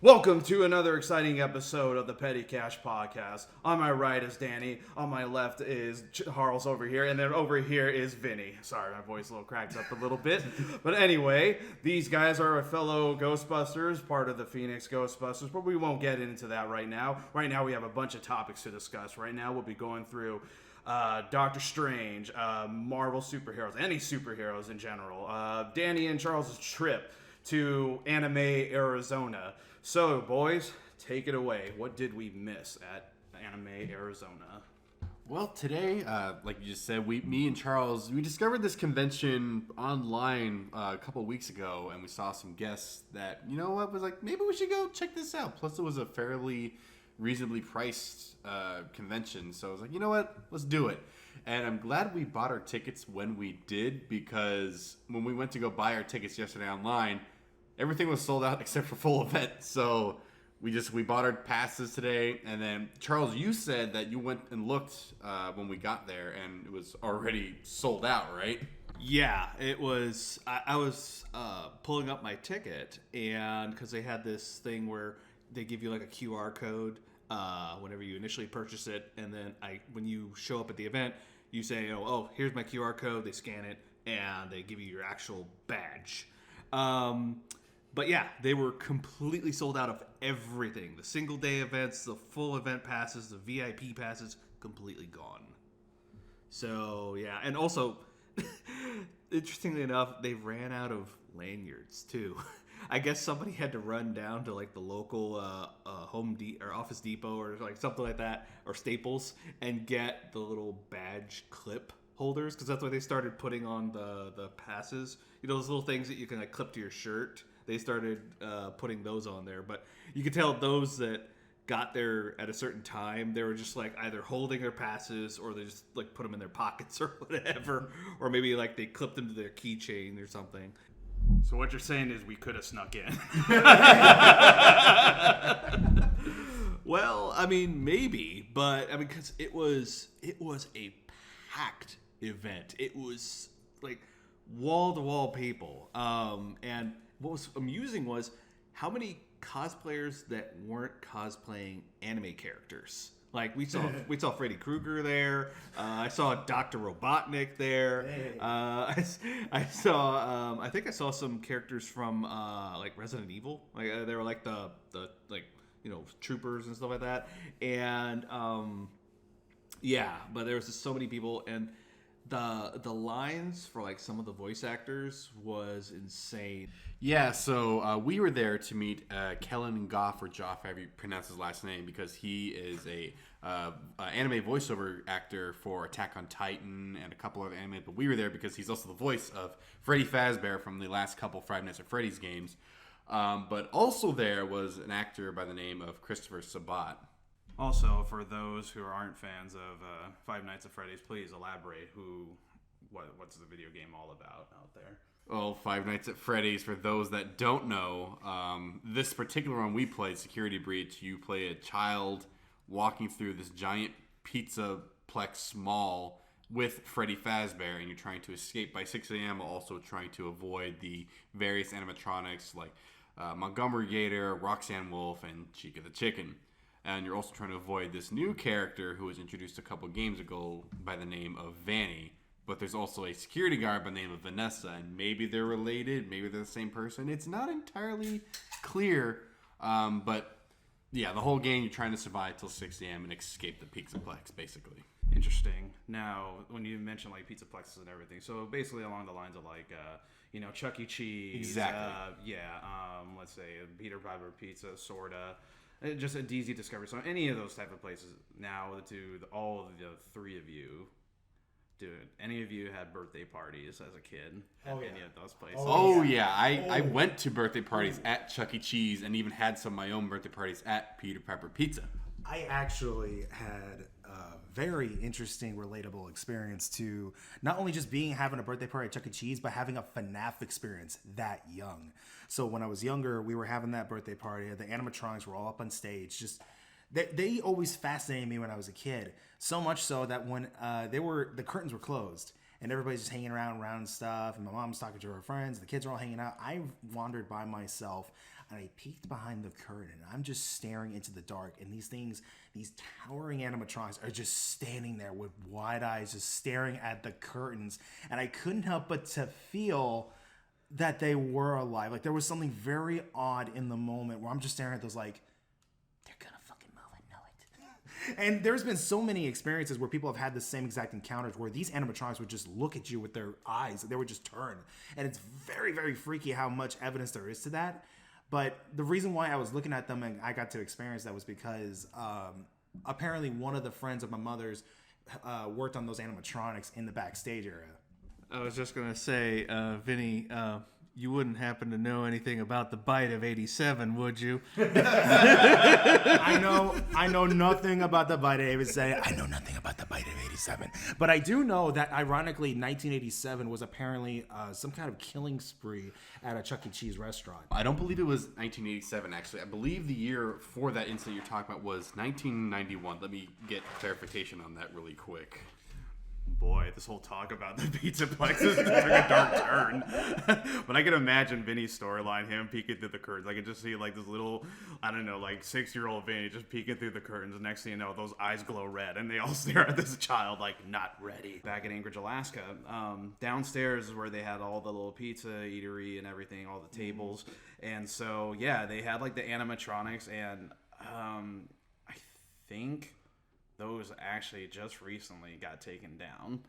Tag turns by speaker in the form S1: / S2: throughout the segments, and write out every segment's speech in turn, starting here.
S1: Welcome to another exciting episode of the Petty Cash Podcast. On my right is Danny, on my left is Charles over here, and then over here is Vinny. Sorry, my voice a little cracked up a little bit. But anyway, these guys are fellow Ghostbusters, part of the Phoenix Ghostbusters, but we won't get into that right now. Right now we have a bunch of topics to discuss. Right now we'll be going through Doctor Strange, Marvel superheroes, any superheroes in general, Danny and Charles' trip to Anime Arizona. So, boys, take it away. What did we miss at Anime Arizona?
S2: Well, today, like you just said, me and Charles, we discovered this convention online a couple of weeks ago, and we saw some guests that, you know what, was like, maybe we should go check this out. Plus, it was a fairly reasonably priced convention, so I was like, you know what, let's do it. And I'm glad we bought our tickets when we did, because when we went to go buy our tickets yesterday online, everything was sold out except for full event. So we bought our passes today. And then, Charles, you said that you went and looked when we got there and it was already sold out, right?
S3: Yeah, it was. I was pulling up my ticket, and because they had this thing where they give you like a QR code whenever you initially purchase it. And then when you show up at the event, you say, oh, here's my QR code. They scan it and they give you your actual badge. But yeah, they were completely sold out of everything. The single day events, the full event passes, the VIP passes, completely gone. So yeah, and also, interestingly enough, they ran out of lanyards too. I guess somebody had to run down to like the local or Office Depot or like something like that, or Staples, and get the little badge clip holders, because that's why they started putting on the passes. You know, those little things that you can like clip to your shirt. They started putting those on there, but you could tell those that got there at a certain time, they were just like either holding their passes or they just like put them in their pockets or whatever, or maybe like they clipped them to their keychain or something.
S1: So what you're saying is we could have snuck in.
S3: Well, I mean, maybe, but I mean, because it was a packed event. It was like wall to wall people, and what was amusing was how many cosplayers that weren't cosplaying anime characters. Like we saw Freddy Krueger there. I saw Dr. Robotnik there.
S1: Hey.
S3: I saw I think I saw some characters from like Resident Evil. Like they were like the like, you know, troopers and stuff like that. And yeah, but there was just so many people, and the lines for like some of the voice actors was insane.
S2: Yeah, so we were there to meet Kellen Goff, or Joff, however you pronounce his last name, because he is a anime voiceover actor for Attack on Titan and a couple of anime. But we were there because he's also the voice of Freddy Fazbear from the last couple Five Nights at Freddy's games. But also there was an actor by the name of Christopher Sabat.
S1: Also, for those who aren't fans of Five Nights at Freddy's, please elaborate what's the video game all about out there.
S2: Well, Five Nights at Freddy's, for those that don't know, this particular one we played, Security Breach, you play a child walking through this giant pizza-plex mall with Freddy Fazbear, and you're trying to escape by 6 a.m., also trying to avoid the various animatronics like Montgomery Gator, Roxanne Wolf, and Chica the Chicken. And you're also trying to avoid this new character who was introduced a couple games ago by the name of Vanny. But there's also a security guard by the name of Vanessa, and maybe they're related, maybe they're the same person. It's not entirely clear, but yeah, the whole game you're trying to survive till 6 a.m. and escape the Pizzaplex, basically.
S1: Interesting. Now, when you mention like Pizzaplexes and everything, so basically along the lines of like, Chuck E. Cheese.
S2: Exactly.
S1: Let's say Peter Piper Pizza, sorta. Just a DZ Discovery. So any of those type of places. Now, all of the three of you, dude, any of you had birthday parties as a kid at any of those places?
S2: I went to birthday parties at Chuck E. Cheese and even had some of my own birthday parties at Peter Piper Pizza.
S4: I actually had a very interesting, relatable experience to not only just having a birthday party at Chuck E. Cheese, but having a FNAF experience that young. So when I was younger, we were having that birthday party. The animatronics were all up on stage. Just they always fascinated me when I was a kid. So much so that when the curtains were closed and everybody's just hanging around and stuff, and my mom's talking to her friends, the kids are all hanging out, I wandered by myself and I peeked behind the curtain, and I'm just staring into the dark, and these towering animatronics are just standing there with wide eyes, just staring at the curtains, and I couldn't help but to feel that they were alive. Like, there was something very odd in the moment where I'm just staring at those like, they're gonna fucking move, I know it. And there's been so many experiences where people have had the same exact encounters where these animatronics would just look at you with their eyes, they would just turn. And it's very, very freaky how much evidence there is to that. But the reason why I was looking at them and I got to experience that was because apparently one of the friends of my mother's worked on those animatronics in the backstage area.
S3: I was just going to say, Vinny, you wouldn't happen to know anything about the bite of 87, would you?
S4: I know nothing about the bite of 87. I know nothing about the bite of 87. But I do know that, ironically, 1987 was apparently some kind of killing spree at a Chuck E. Cheese restaurant.
S2: I don't believe it was 1987, actually. I believe the year for that incident you're talking about was 1991. Let me get clarification on that really quick.
S1: Boy, this whole talk about the Pizzaplex is took a dark turn. But I can imagine Vinny's storyline, him peeking through the curtains. I can just see like this little, I don't know, like 6-year-old Vinny just peeking through the curtains. And next thing you know, those eyes glow red, and they all stare at this child like not ready. Back in Anchorage, Alaska, downstairs is where they had all the little pizza eatery and everything, all the tables. And so yeah, they had like the animatronics, and I think those actually just recently got taken down.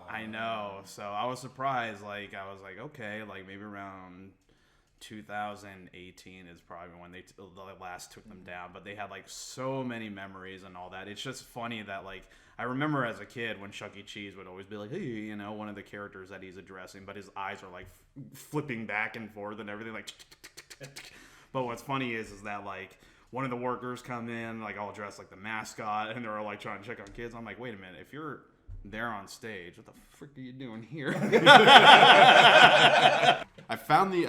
S1: I know. So I was surprised. Like, I was like, okay, like maybe around 2018 is probably when they last took them down. But they had like so many memories and all that. It's just funny that like I remember as a kid when Chuck E. Cheese would always be like, hey, you know, one of the characters that he's addressing, but his eyes are like flipping back and forth and everything like. But what's funny is that like one of the workers come in like all dressed like the mascot, and they're all like trying to check on kids. I'm like, wait a minute, if you're there on stage, what the frick are you doing here?
S2: I found the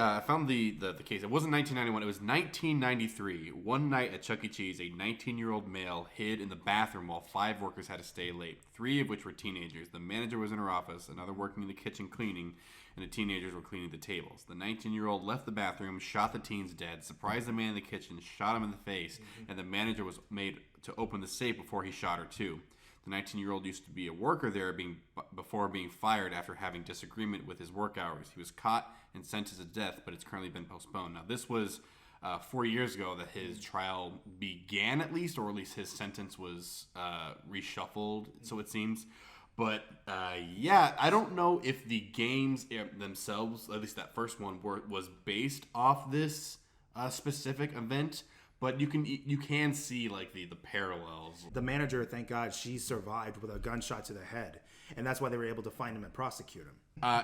S2: case. It wasn't 1991. It was 1993. One night at Chuck E. Cheese, a 19-year-old male hid in the bathroom while 5 workers had to stay late, 3 of which were teenagers. The manager was in her office, another working in the kitchen cleaning, and the teenagers were cleaning the tables. The 19-year-old left the bathroom, shot the teens dead, surprised the man in the kitchen, shot him in the face, and the manager was made to open the safe before he shot her too. The 19-year-old used to be a worker there before being fired after having disagreement with his work hours. He was caught and sentenced to death, but it's currently been postponed. Now, this was 4 years ago that his trial began, at least his sentence was reshuffled, so it seems. But, yeah, I don't know if the games themselves, at least that first one, was based off this specific event. But you can see like the parallels.
S4: The manager, thank God, she survived with a gunshot to the head, and that's why they were able to find him and prosecute him.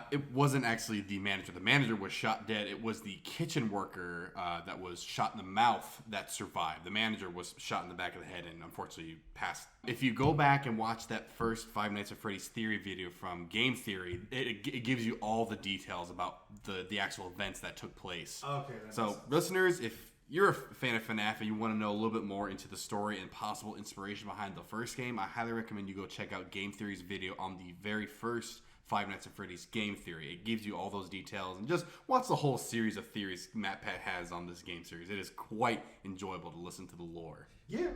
S2: It wasn't actually the manager. The manager was shot dead. It was the kitchen worker that was shot in the mouth that survived. The manager was shot in the back of the head and unfortunately passed. If you go back and watch that first Five Nights at Freddy's theory video from Game Theory, it gives you all the details about the actual events that took place.
S4: Okay.
S2: So listeners, if you're a fan of FNAF and you want to know a little bit more into the story and possible inspiration behind the first game, I highly recommend you go check out Game Theory's video on the very first Five Nights at Freddy's Game Theory. It gives you all those details, and just watch the whole series of theories MatPat has on this game series. It is quite enjoyable to listen to the lore.
S1: Yeah.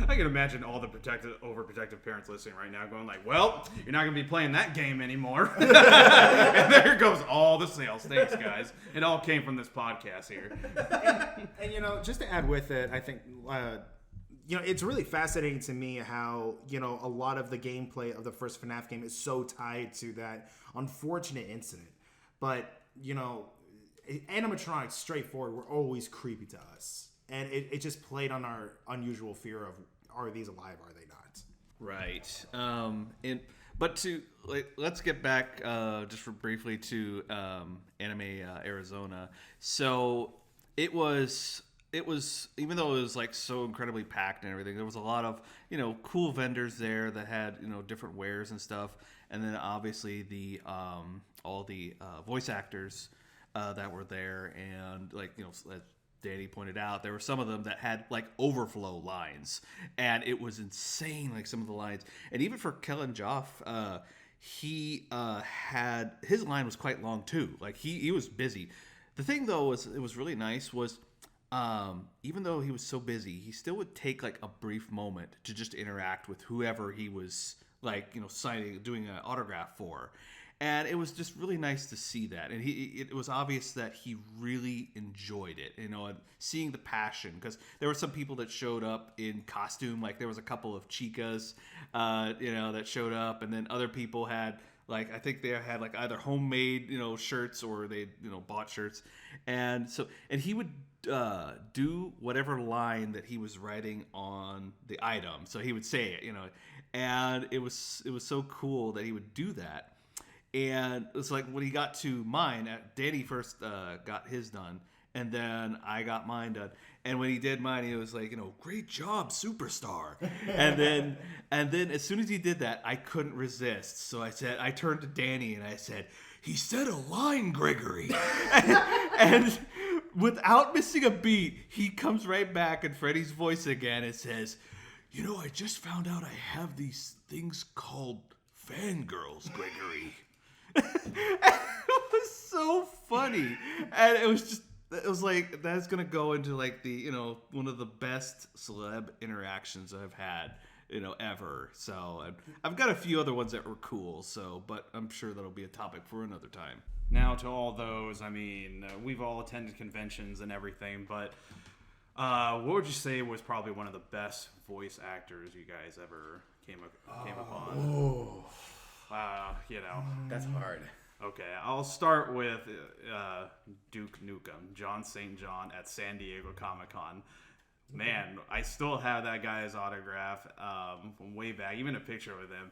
S1: I can imagine all the overprotective parents listening right now going like, well, you're not going to be playing that game anymore. And there goes all the sales. Thanks, guys. It all came from this podcast here.
S4: And you know, just to add with it, I think, you know, it's really fascinating to me how, you know, a lot of the gameplay of the first FNAF game is so tied to that unfortunate incident. But, you know, animatronics, straightforward, were always creepy to us. And it just played on our unusual fear of, are these alive, are they not?
S3: Right. Let's get back just for briefly to Anime Arizona. So it was even though it was like so incredibly packed and everything, there was a lot of, you know, cool vendors there that had, you know, different wares and stuff, and then obviously the all the voice actors that were there, and like, you know, as Danny pointed out, there were some of them that had like overflow lines, and it was insane, like some of the lines. And even for Kellen Joff, he had his line was quite long too. Like he was busy. The thing though was, it was really nice, was even though he was so busy, he still would take like a brief moment to just interact with whoever he was like, doing an autograph for. And it was just really nice to see that. And it was obvious that he really enjoyed it, and seeing the passion. Because there were some people that showed up in costume. Like there was a couple of chicas, that showed up. And then other people had, like, I think they had like either homemade, shirts, or they, bought shirts. And he would do whatever line that he was writing on the item. So he would say it, and it was so cool that he would do that. And it's like when he got to mine, Danny first got his done, and then I got mine done. And when he did mine, he was like, great job, superstar. and then as soon as he did that, I couldn't resist. So I turned to Danny and I said, "He said a line, Gregory." and without missing a beat, he comes right back in Freddie's voice again and says, "I just found out I have these things called fangirls, Gregory." It was so funny, and it was like that's gonna go into like the one of the best celeb interactions I've had ever. So I've got a few other ones that were cool. But I'm sure that'll be a topic for another time.
S1: Now, to all those, I mean, we've all attended conventions and everything, but what would you say was probably one of the best voice actors you guys ever came upon?
S2: That's hard.
S1: Okay, I'll start with Duke Nukem, John St. John at San Diego Comic-Con. Man, I still have that guy's autograph from way back, even a picture with him.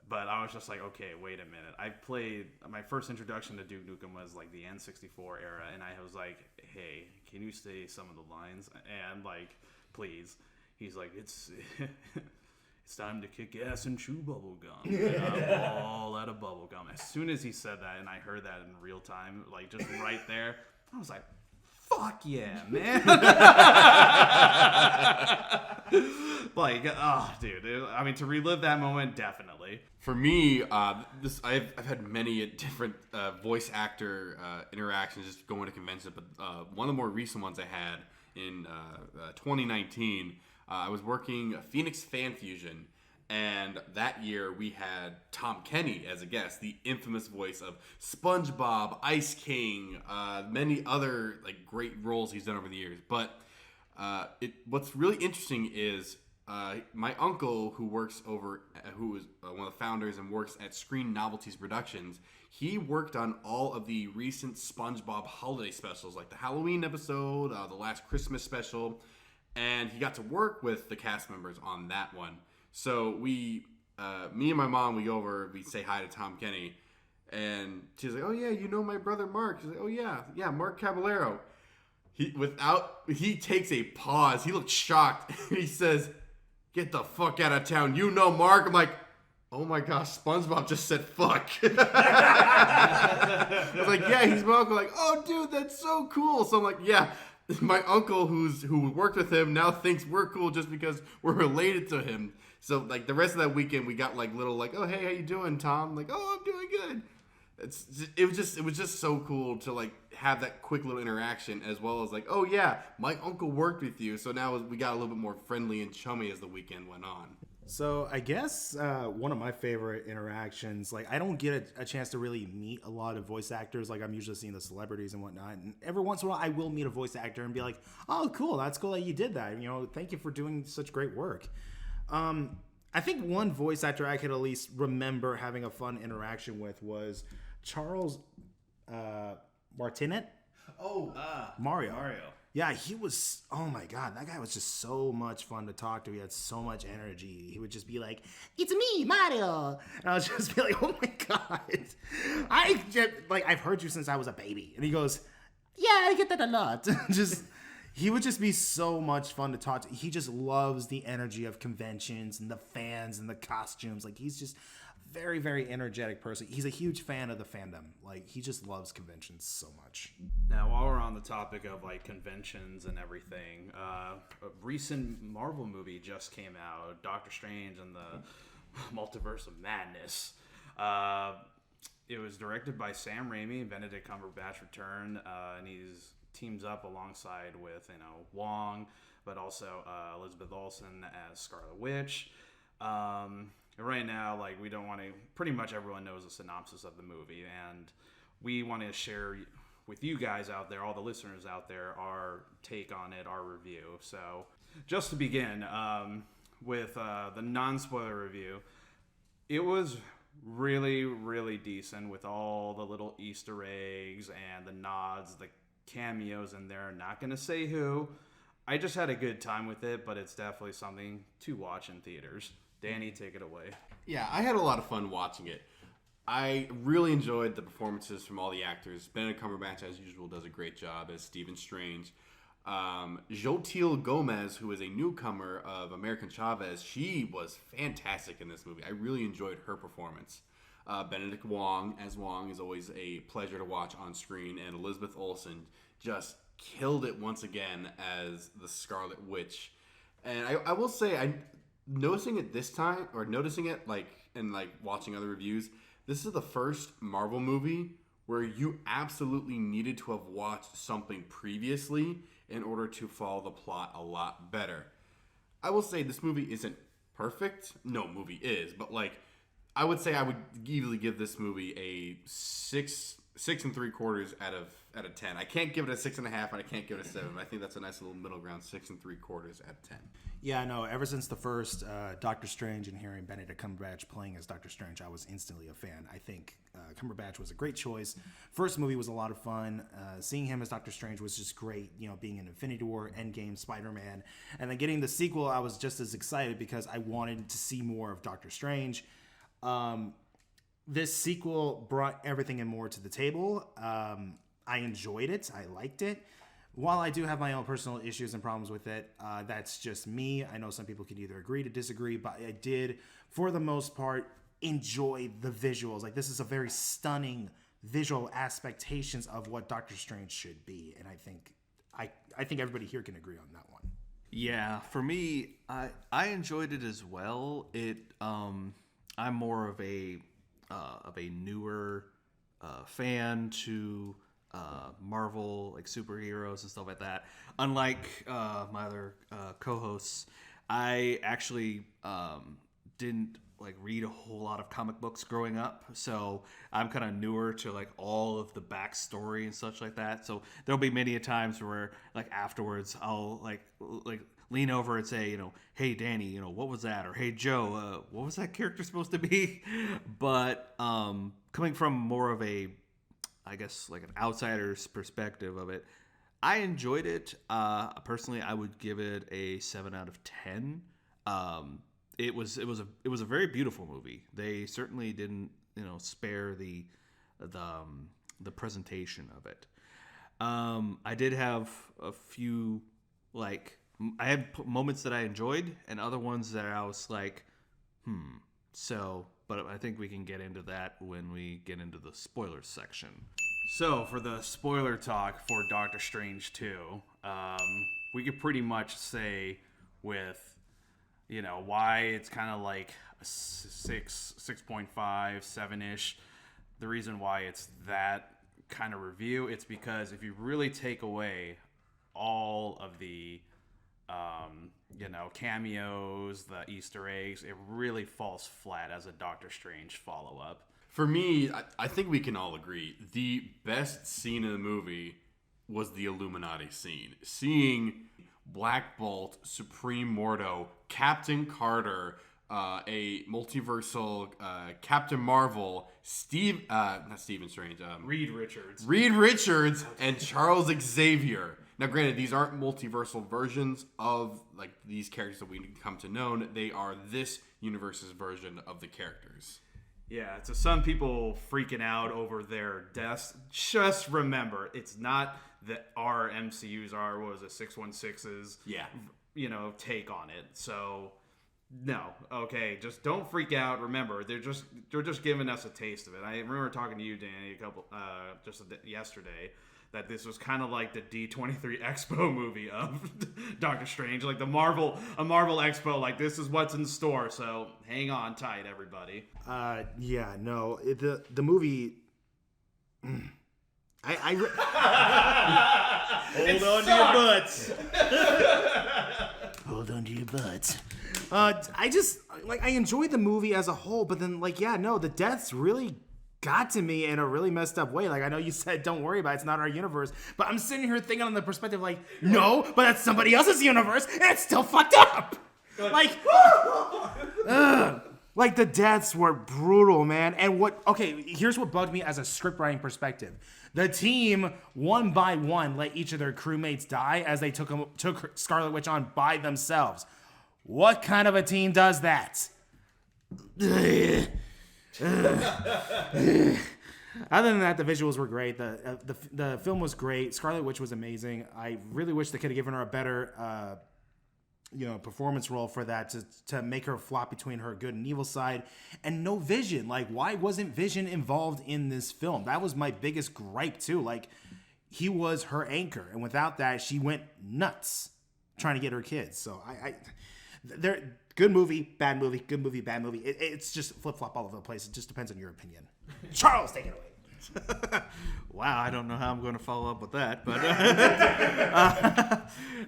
S1: But I was just like, okay, wait a minute. I played, my first introduction to Duke Nukem was like the N64 era, and I was like, hey, can you say some of the lines? And like, please. He's like, it's time to kick ass and chew bubble gum. And I'm all out of bubble gum. As soon as he said that, and I heard that in real time, like just right there, I was like, fuck yeah, man. Like, oh, dude. I mean, to relive that moment, definitely.
S2: For me, I've had many different voice actor interactions just going to conventions, but one of the more recent ones I had in 2019, I was working Phoenix Fan Fusion, and that year we had Tom Kenny as a guest, the infamous voice of SpongeBob, Ice King, many other like great roles he's done over the years. But what's really interesting is my uncle, who is one of the founders and works at Screen Novelties Productions, he worked on all of the recent SpongeBob holiday specials, like the Halloween episode, the last Christmas special, and he got to work with the cast members on that one. So me and my mom, we go over, we say hi to Tom Kenny, and she's like, "Oh yeah, my brother Mark." She's like, "Oh yeah, Mark Caballero." He takes a pause. He looks shocked. He says, "Get the fuck out of town. Mark." I'm like, oh my gosh, SpongeBob just said fuck. I was like, yeah, he's my uncle. Like, oh dude, that's so cool. So I'm like, yeah, my uncle who worked with him now thinks we're cool just because we're related to him. So like the rest of that weekend, we got like little like, oh hey, how you doing, Tom? Like, oh, I'm doing good. It was just so cool to like have that quick little interaction, as well as like, oh yeah, my uncle worked with you. So now we got a little bit more friendly and chummy as the weekend went on.
S4: So I guess one of my favorite interactions, like I don't get a chance to really meet a lot of voice actors. Like I'm usually seeing the celebrities and whatnot. And every once in a while I will meet a voice actor and be like, oh, cool. That's cool that you did that. Thank you for doing such great work. I think one voice actor I could at least remember having a fun interaction with was Charles Martinet.
S3: Oh,
S4: Mario. Yeah, he was, oh my God, that guy was just so much fun to talk to. He had so much energy. He would just be like, it's me, Mario. And I was just be like, oh my God. I've heard you since I was a baby. And he goes, yeah, I get that a lot. He would just be so much fun to talk to. He just loves the energy of conventions and the fans and the costumes. Like he's just very, very energetic person. He's a huge fan of the fandom. Like he just loves conventions so much.
S1: Now, while we're on the topic of like conventions and everything, a recent Marvel movie just came out, Doctor Strange and the Multiverse of Madness. It was directed by Sam Raimi. Benedict Cumberbatch returned, and he's teams up alongside with Wong, but also Elizabeth Olsen as Scarlet Witch. Right now, like, we don't want to. Pretty much everyone knows the synopsis of the movie, and we want to share with you guys out there, all the listeners out there, our take on it, our review. So, just to begin with the non-spoiler review, it was really, really decent with all the little Easter eggs and the nods, the cameos in there. Not going to say who. I just had a good time with it, but it's definitely something to watch in theaters. Danny, take it away.
S2: Yeah, I had a lot of fun watching it. I really enjoyed the performances from all the actors. Benedict Cumberbatch, as usual, does a great job as Stephen Strange. Jotil Gomez, who is a newcomer of American Chavez, she was fantastic in this movie. I really enjoyed her performance. Benedict Wong as Wong is always a pleasure to watch on screen, and Elizabeth Olsen just killed it once again as the Scarlet Witch. And I will say, noticing it like watching other reviews, this is the first Marvel movie where you absolutely needed to have watched something previously in order to follow the plot a lot better. I will say this movie isn't perfect. No movie is, but like, I would say I would easily give this movie a 6 3/4 out of 10. I can't give it a 6.5, and I can't give it a 7. I think that's a nice little middle ground, 6 3/4 out of 10.
S4: Yeah, no. Ever since the first Doctor Strange and hearing Benedict Cumberbatch playing as Doctor Strange, I was instantly a fan. I think Cumberbatch was a great choice. First movie was a lot of fun. Seeing him as Doctor Strange was just great. Being in Infinity War, Endgame, Spider-Man, and then getting the sequel, I was just as excited because I wanted to see more of Doctor Strange. This sequel brought everything and more to the table. I enjoyed it. I liked it. While I do have my own personal issues and problems with it, that's just me. I know some people could either agree to disagree, but I did, for the most part, enjoy the visuals. Like, this is a very stunning visual expectations of what Doctor Strange should be, and I think everybody here can agree on that one.
S3: Yeah, for me, I enjoyed it as well. I'm more of a newer fan to Marvel, like superheroes and stuff like that. Unlike my other co-hosts, I actually didn't like read a whole lot of comic books growing up, so I'm kind of newer to like all of the backstory and such like that. So there'll be many a times where like afterwards I'll like lean over and say, hey Danny, what was that? Or hey Joe, what was that character supposed to be? But coming from more of a, I guess, like an outsider's perspective of it, I enjoyed it. Personally, I would give it a 7 out of 10. It was a very beautiful movie. They certainly didn't, spare the presentation of it. I did have a few, like, I had moments that I enjoyed and other ones that I was like, So, but I think we can get into that when we get into the spoilers section.
S1: So, for the spoiler talk for Doctor Strange 2, we could pretty much say with, why it's kind of like a 6.5, 7-ish. The reason why it's that kind of review, it's because if you really take away all of the, cameos, the Easter eggs, it really falls flat as a Doctor Strange follow-up.
S2: For me, I think we can all agree, the best scene in the movie was the Illuminati scene. Seeing Black Bolt, Supreme Mordo, Captain Carter, a multiversal Captain Marvel,
S1: Reed Richards,
S2: and Charles Xavier. Now, granted, these aren't multiversal versions of like these characters that we come to know. They are this universe's version of the characters.
S1: Yeah, to some people freaking out over their deaths, just remember, it's not that our MCUs are, 616's, take on it. So, no, okay, just don't freak out. Remember, they're just giving us a taste of it. I remember talking to you, Danny, yesterday, that this was kind of like the D23 Expo movie of Doctor Strange, like a Marvel Expo, like this is what's in store, so hang on tight, everybody.
S4: The movie,
S3: Hold on to your butts.
S4: Hold on to your butts. I just I enjoyed the movie as a whole, but then the deaths really got to me in a really messed up way. Like, I know you said don't worry about it, it's not our universe, but I'm sitting here thinking on the perspective no, but that's somebody else's universe and it's still fucked up. Like the deaths were brutal, man. And here's what bugged me as a script writing perspective. The team, one by one, let each of their crewmates die as they took Scarlet Witch on by themselves. What kind of a team does that? Other than that, the visuals were great. The film was great. Scarlet Witch was amazing. I really wish they could have given her a better performance role for that to make her flop between her good and evil side. And no Vision. Why wasn't Vision involved in this film? That was my biggest gripe too. He was her anchor, and without that, she went nuts trying to get her kids. So they're good movie, bad movie, good movie, bad movie. It's just flip-flop all over the place. It just depends on your opinion. Charles, take it away.
S3: Wow, I don't know how I'm going to follow up with that, but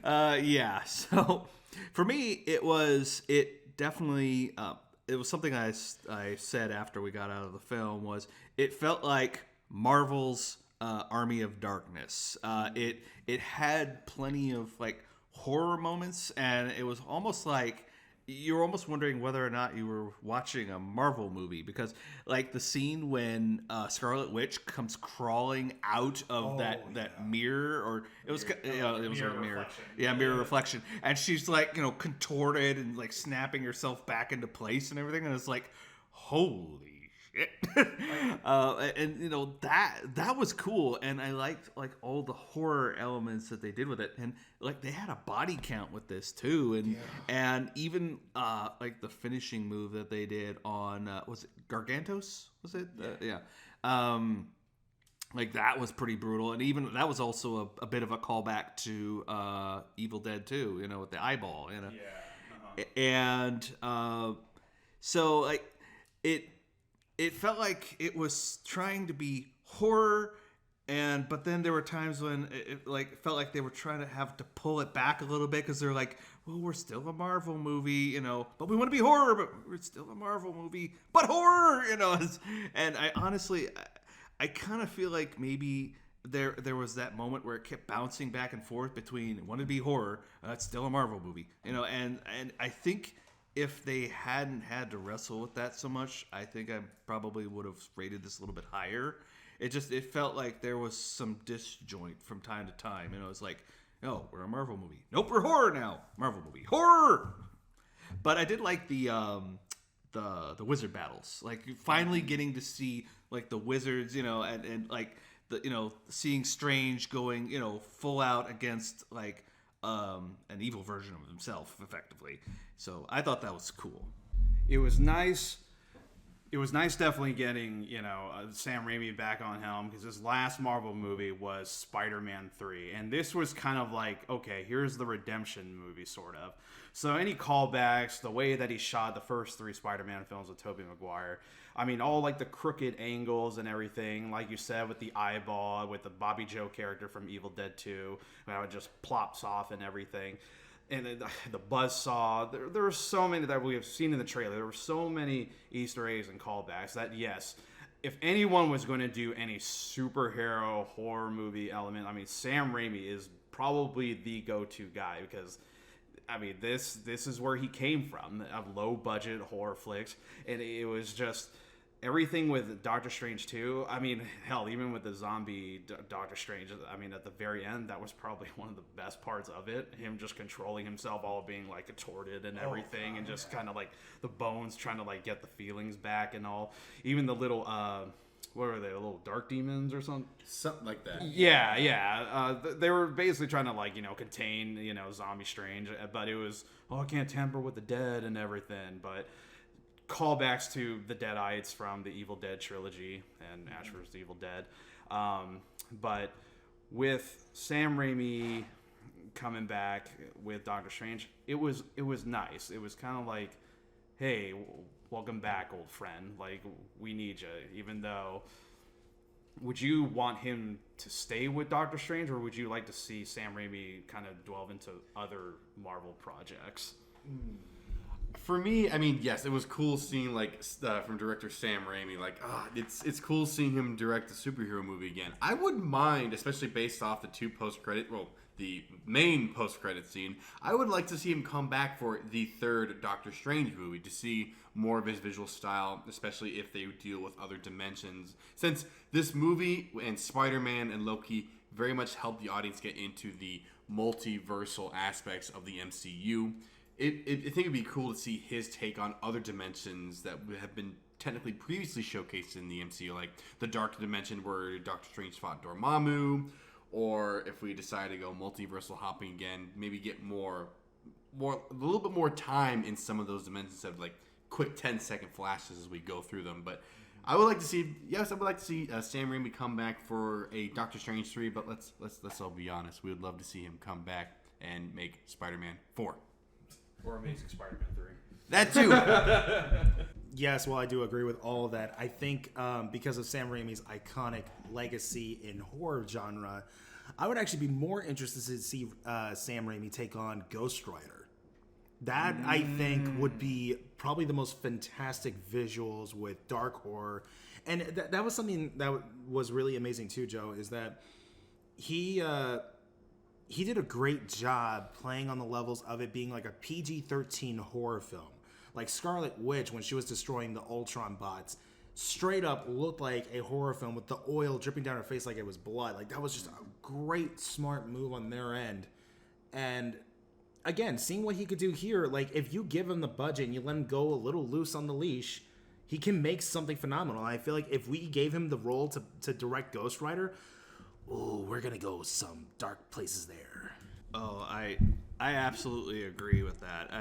S3: yeah. So for me, it was something I said after we got out of the film was it felt like Marvel's Army of Darkness. It had plenty of horror moments, and it was almost like you were almost wondering whether or not you were watching a Marvel movie, because the scene when Scarlet Witch comes crawling out of that mirror, or it was a mirror, mirror reflection, and she's contorted and snapping herself back into place and everything, and it's holy shit. And that was cool, and I liked all the horror elements that they did with it, and they had a body count with this too, and even the finishing move that they did on was it Gargantos? Was it? That was pretty brutal, and even that was also a bit of a callback to Evil Dead 2, with the eyeball, and so it felt like it was trying to be horror, but then there were times when it felt like they were trying to have to pull it back a little bit, because they're well, we're still a Marvel movie, but we want to be horror, but we're still a Marvel movie, but horror, and I honestly, I kind of feel like maybe there was that moment where it kept bouncing back and forth between wanted to be horror, it's still a Marvel movie, and I think if they hadn't had to wrestle with that so much, I think I probably would have rated this a little bit higher. It felt like there was some disjoint from time to time. It's no, we're a Marvel movie. Nope, we're horror now. Marvel movie, horror. But I did like the wizard battles. Finally getting to see the wizards, and seeing Strange going, full out against an evil version of himself, effectively. So I thought that was cool.
S1: It was nice. It was nice definitely getting, Sam Raimi back on helm, because his last Marvel movie was Spider-Man 3. And this was kind of okay, here's the redemption movie, sort of. So any callbacks, the way that he shot the first 3 Spider-Man films with Tobey Maguire, all the crooked angles and everything, like you said, with the eyeball, with the Bobby Joe character from Evil Dead 2, how it just plops off and everything. And the buzzsaw, there were so many that we have seen in the trailer. There were so many Easter eggs and callbacks that, yes, if anyone was going to do any superhero horror movie element, Sam Raimi is probably the go-to guy, because this is where he came from, of low-budget horror flicks, and it was just everything with Doctor Strange 2. Hell, even with the zombie Doctor Strange, at the very end, that was probably one of the best parts of it. Him just controlling himself, all being contorted and everything, and just kind of the bones trying to get the feelings back and all. Even the little, what were they, the little dark demons or something?
S2: Something like that.
S1: Yeah. They were basically trying to contain, Zombie Strange, but it was, I can't tamper with the dead and everything, but callbacks to the Deadites from the Evil Dead trilogy and Ash vs. Evil Dead. But with Sam Raimi coming back with Doctor Strange, it was nice. It was kind of hey, welcome back, old friend. We need you, even though would you want him to stay with Doctor Strange, or would you like to see Sam Raimi kind of delve into other Marvel projects?
S2: For me, I mean, yes, it was cool seeing from director Sam Raimi. It's cool seeing him direct a superhero movie again. I wouldn't mind, especially based off the main post-credit scene. I would like to see him come back for the third Doctor Strange movie to see more of his visual style, especially if they deal with other dimensions. Since this movie and Spider-Man and Loki very much helped the audience get into the multiversal aspects of the MCU. I think it'd be cool to see his take on other dimensions that have been technically previously showcased in the MCU, like the Dark Dimension where Doctor Strange fought Dormammu, or if we decide to go multiversal hopping again, maybe get a little bit more time in some of those dimensions of like quick 10-second flashes as we go through them. But I would like to see Sam Raimi come back for a Doctor Strange 3, but let's all be honest, we would love to see him come back and make Spider-Man 4.
S1: Or Amazing Spider-Man 3.
S2: That too.
S4: Yes, well, I do agree with all of that. I think because of Sam Raimi's iconic legacy in horror genre, I would actually be more interested to see Sam Raimi take on Ghost Rider. That, I think, would be probably the most fantastic visuals with dark horror. And that was something that was really amazing too, Joe, is that he did a great job playing on the levels of it being like a PG-13 horror film. Like Scarlet Witch, when she was destroying the Ultron bots, straight up looked like a horror film with the oil dripping down her face like it was blood. Like, that was just a great, smart move on their end. And again, seeing what he could do here, like, if you give him the budget and you let him go a little loose on the leash, he can make something phenomenal. And I feel like if we gave him the role to direct Ghost Rider, oh, we're going to go some dark places there.
S3: Oh, I absolutely agree with that.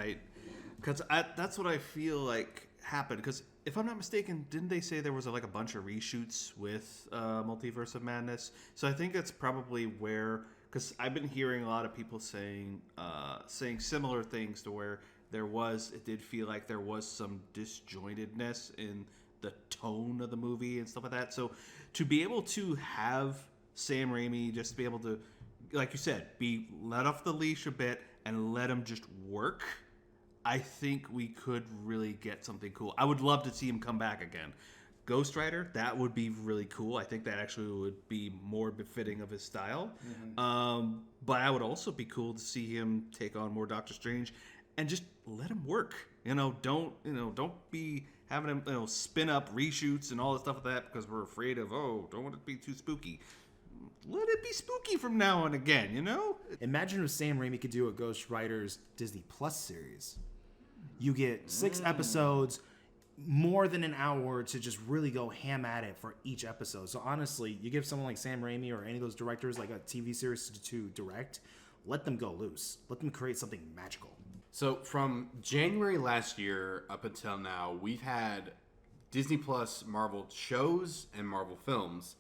S3: Because that's what I feel like happened. Because if I'm not mistaken, didn't they say there was a bunch of reshoots with Multiverse of Madness? So I think that's probably where, because I've been hearing a lot of people saying similar things to where it did feel like there was some disjointedness in the tone of the movie and stuff like that. So to be able to have Sam Raimi just be able to, like you said, be let off the leash a bit and let him just work, I think we could really get something cool. I would love to see him come back again. Ghost Rider, that would be really cool. I think that actually would be more befitting of his style. Mm-hmm. But I would also be cool to see him take on more Doctor Strange and just let him work. Don't be having him spin up reshoots and all this stuff like that because we're afraid of, don't want it to be too spooky. Let it be spooky from now on again,
S4: Imagine if Sam Raimi could do a Ghost Rider's Disney Plus series. You get 6 episodes, more than an hour to just really go ham at it for each episode. So honestly, you give someone like Sam Raimi or any of those directors like a TV series to direct, let them go loose. Let them create something magical.
S2: So from January last year up until now, we've had Disney Plus Marvel shows and Marvel films.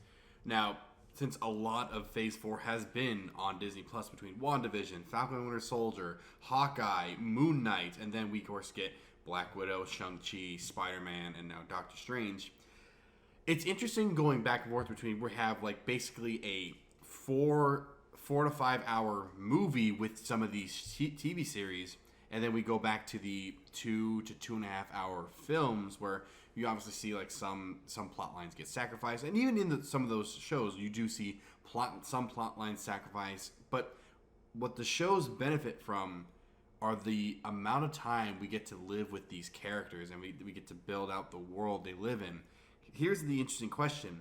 S2: Now, since a lot of Phase 4 has been on Disney Plus between WandaVision, Falcon and Winter Soldier, Hawkeye, Moon Knight, and then we of course get Black Widow, Shang-Chi, Spider-Man, and now Doctor Strange. It's interesting going back and forth between we have basically a 4 to 5 hour movie with some of these TV series, and then we go back to the 2 to 2.5 hour films where you obviously see some plot lines get sacrificed, and even in some of those shows you do see some plot lines sacrificed. But what the shows benefit from are the amount of time we get to live with these characters, and we get to build out the world they live in. Here's the interesting question: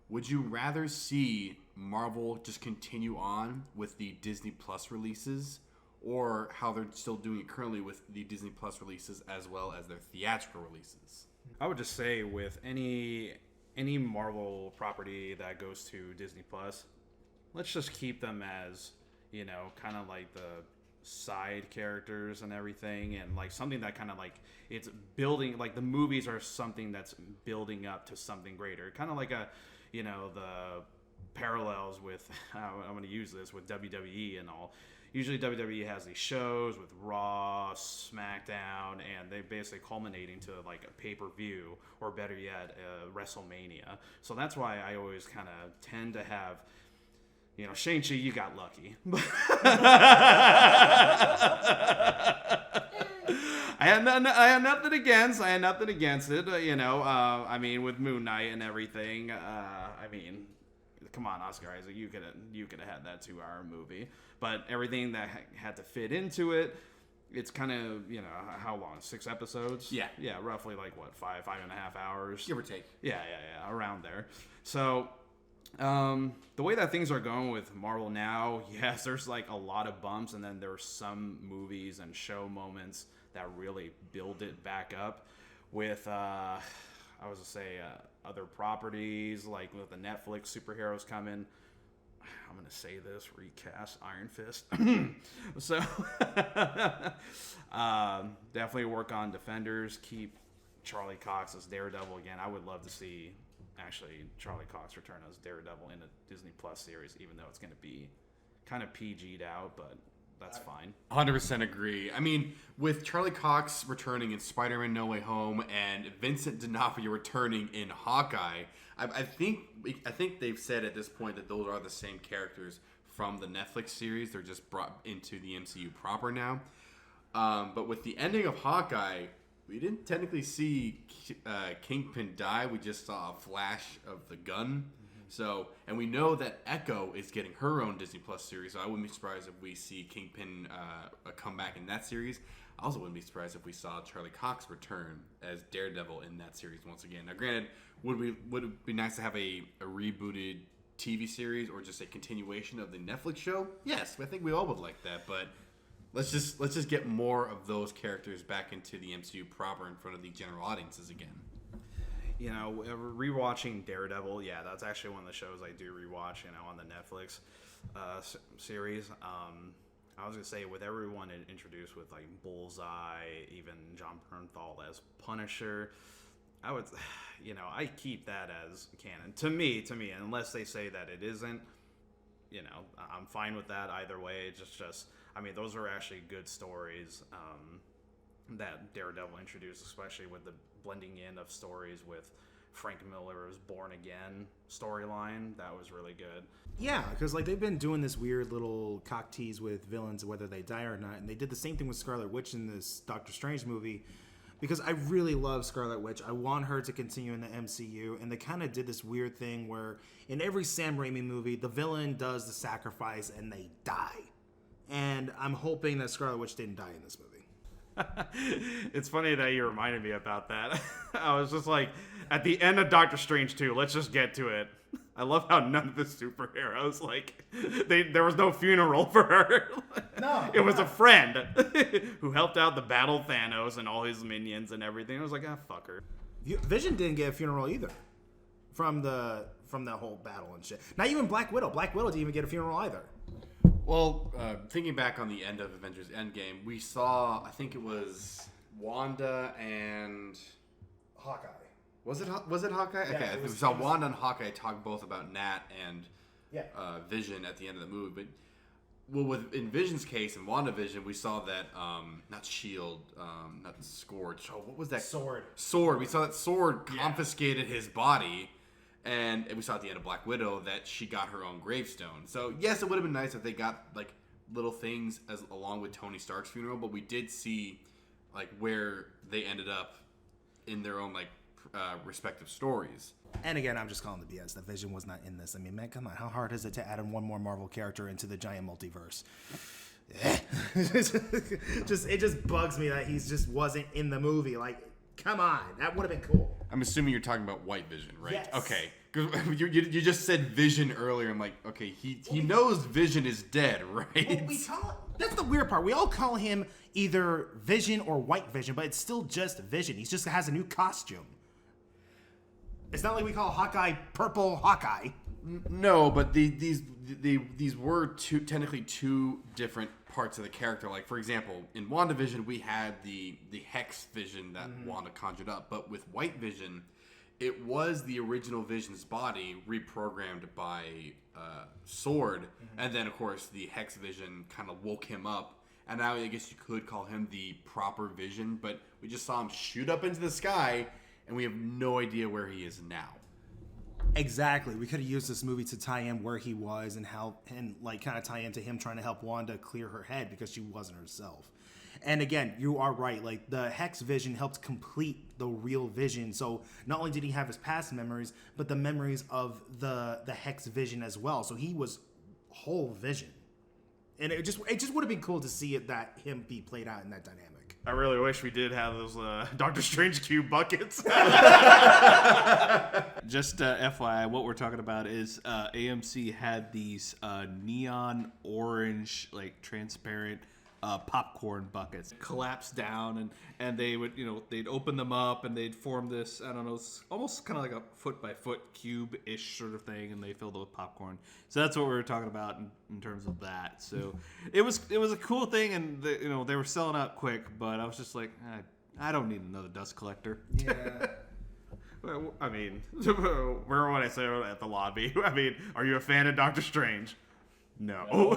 S2: would you rather see Marvel just continue on with the Disney Plus releases, or how they're still doing it currently with the Disney Plus releases as well as their theatrical releases?
S1: I would just say with any Marvel property that goes to Disney Plus, let's just keep them as, kind of like the side characters and everything, and something that kind of it's building, the movies are something that's building up to something greater, kind of like the parallels with I'm going to use this with WWE and all. usually WWE has these shows with Raw, SmackDown, and they basically culminating to like a pay-per-view, or better yet, WrestleMania. So that's why I always kind of tend to have, Shang-Chi, you got lucky. I had nothing against it. I mean, with Moon Knight and everything. Come on, Oscar Isaac, you could have had that 2-hour movie. But everything that had to fit into it, it's kind of, how long? 6 episodes?
S2: Yeah.
S1: Yeah, roughly like what, 5.5 hours?
S2: Give or take.
S1: Yeah, around there. So, the way that things are going with Marvel now, yes, there's like a lot of bumps, and then there's some movies and show moments that really build it back up with, other properties, like with the Netflix superheroes coming. I'm going to say this, recast Iron Fist. So, definitely work on Defenders, keep Charlie Cox as Daredevil again. I would love to see, actually, Charlie Cox return as Daredevil in a Disney Plus series, even though it's going to be kind of PG'd out, but that's fine.
S2: 100% agree. I mean, with Charlie Cox returning in Spider-Man No Way Home and Vincent D'Onofrio returning in Hawkeye, I think they've said at this point that those are the same characters from the Netflix series. They're just brought into the MCU proper now. But with the ending of Hawkeye, we didn't technically see Kingpin die. We just saw a flash of the gun. So, and we know that Echo is getting her own Disney Plus series, so I wouldn't be surprised if we see Kingpin come back in that series. I also wouldn't be surprised if we saw Charlie Cox return as Daredevil in that series once again. Now, granted, would it be nice to have a rebooted TV series or just a continuation of the Netflix show? Yes, I think we all would like that, but let's just get more of those characters back into the MCU proper in front of the general audiences again.
S1: Rewatching Daredevil, yeah, that's actually one of the shows I do rewatch, on the Netflix series. I was going to say, with everyone introduced with, like, Bullseye, even John Bernthal as Punisher, I would, I keep that as canon. To me, unless they say that it isn't, I'm fine with that either way. It's just those are actually good stories that Daredevil introduced, especially with the blending in of stories with Frank Miller's Born Again storyline. That was really good.
S4: Yeah, because like they've been doing this weird little cock tease with villains, whether they die or not, and they did the same thing with Scarlet Witch in this Doctor Strange movie. Because I really love Scarlet Witch. I want her to continue in the MCU, and they kind of did this weird thing where in every Sam Raimi movie, the villain does the sacrifice and they die. And I'm hoping that Scarlet Witch didn't die in this movie.
S1: It's funny that you reminded me about that. I was just like, at the end of Doctor Strange 2, let's just get to it. I love how none of the superheroes, there was no funeral for her.
S4: No.
S1: It was a friend who helped out the battle Thanos and all his minions and everything. I was like, fuck her.
S4: Vision didn't get a funeral either from the whole battle and shit. Not even Black Widow. Black Widow didn't even get a funeral either.
S2: Well, thinking back on the end of Avengers Endgame, we saw, I think it was Wanda and
S4: Hawkeye.
S2: Was it Hawkeye?
S4: Yeah,
S2: okay, we saw Wanda and Hawkeye talk both about Nat and Vision at the end of the movie. But in Vision's case, in WandaVision, we saw that not Shield, not Scourge. Oh, what was that? Sword. We saw that Sword confiscated his body. And we saw at the end of Black Widow that she got her own gravestone. So, yes, it would have been nice if they got, little things along with Tony Stark's funeral. But we did see, where they ended up in their own, respective stories.
S4: And again, I'm just calling the BS. The Vision was not in this. I mean, man, come on. How hard is it to add in one more Marvel character into the giant multiverse? It just bugs me that he just wasn't in the movie. Come on. That would have been cool.
S2: I'm assuming you're talking about White Vision, right?
S4: Yes.
S2: Okay. You just said Vision earlier. I'm like, okay, he knows Vision is dead, right?
S4: Well, that's the weird part. We all call him either Vision or White Vision, but it's still just Vision. He just has a new costume. It's not like we call Hawkeye Purple Hawkeye.
S2: No, but these were technically two different parts of the character. Like, for example, in WandaVision, we had the Hex Vision that Wanda conjured up. But with White Vision, it was the original Vision's body reprogrammed by Sword, and then of course the Hex Vision kind of woke him up, and now I guess you could call him the proper Vision, but we just saw him shoot up into the sky, and we have no idea where he is now.
S4: Exactly. We could have used this movie to tie in where he was and like kind of tie into him trying to help Wanda clear her head because she wasn't herself. And again, you are right. Like, the Hex Vision helped complete the real Vision. So not only did he have his past memories, but the memories of the Hex Vision as well. So he was whole Vision. And it just would have been cool to see him be played out in that dynamic.
S1: I really wish we did have those Doctor Strange cube buckets.
S3: Just FYI, what we're talking about is AMC had these neon orange, like transparent popcorn buckets collapse down, and they would, they'd open them up and they'd form this, I don't know, almost kind of like a foot by foot cube-ish sort of thing, and they filled it with popcorn. So that's what we were talking about in terms of that. So it was a cool thing, and they were selling out quick, but I was just like, I don't need another dust collector.
S4: Yeah.
S1: I mean, remember when I said at the lobby? I mean, are you a fan of Doctor Strange? No.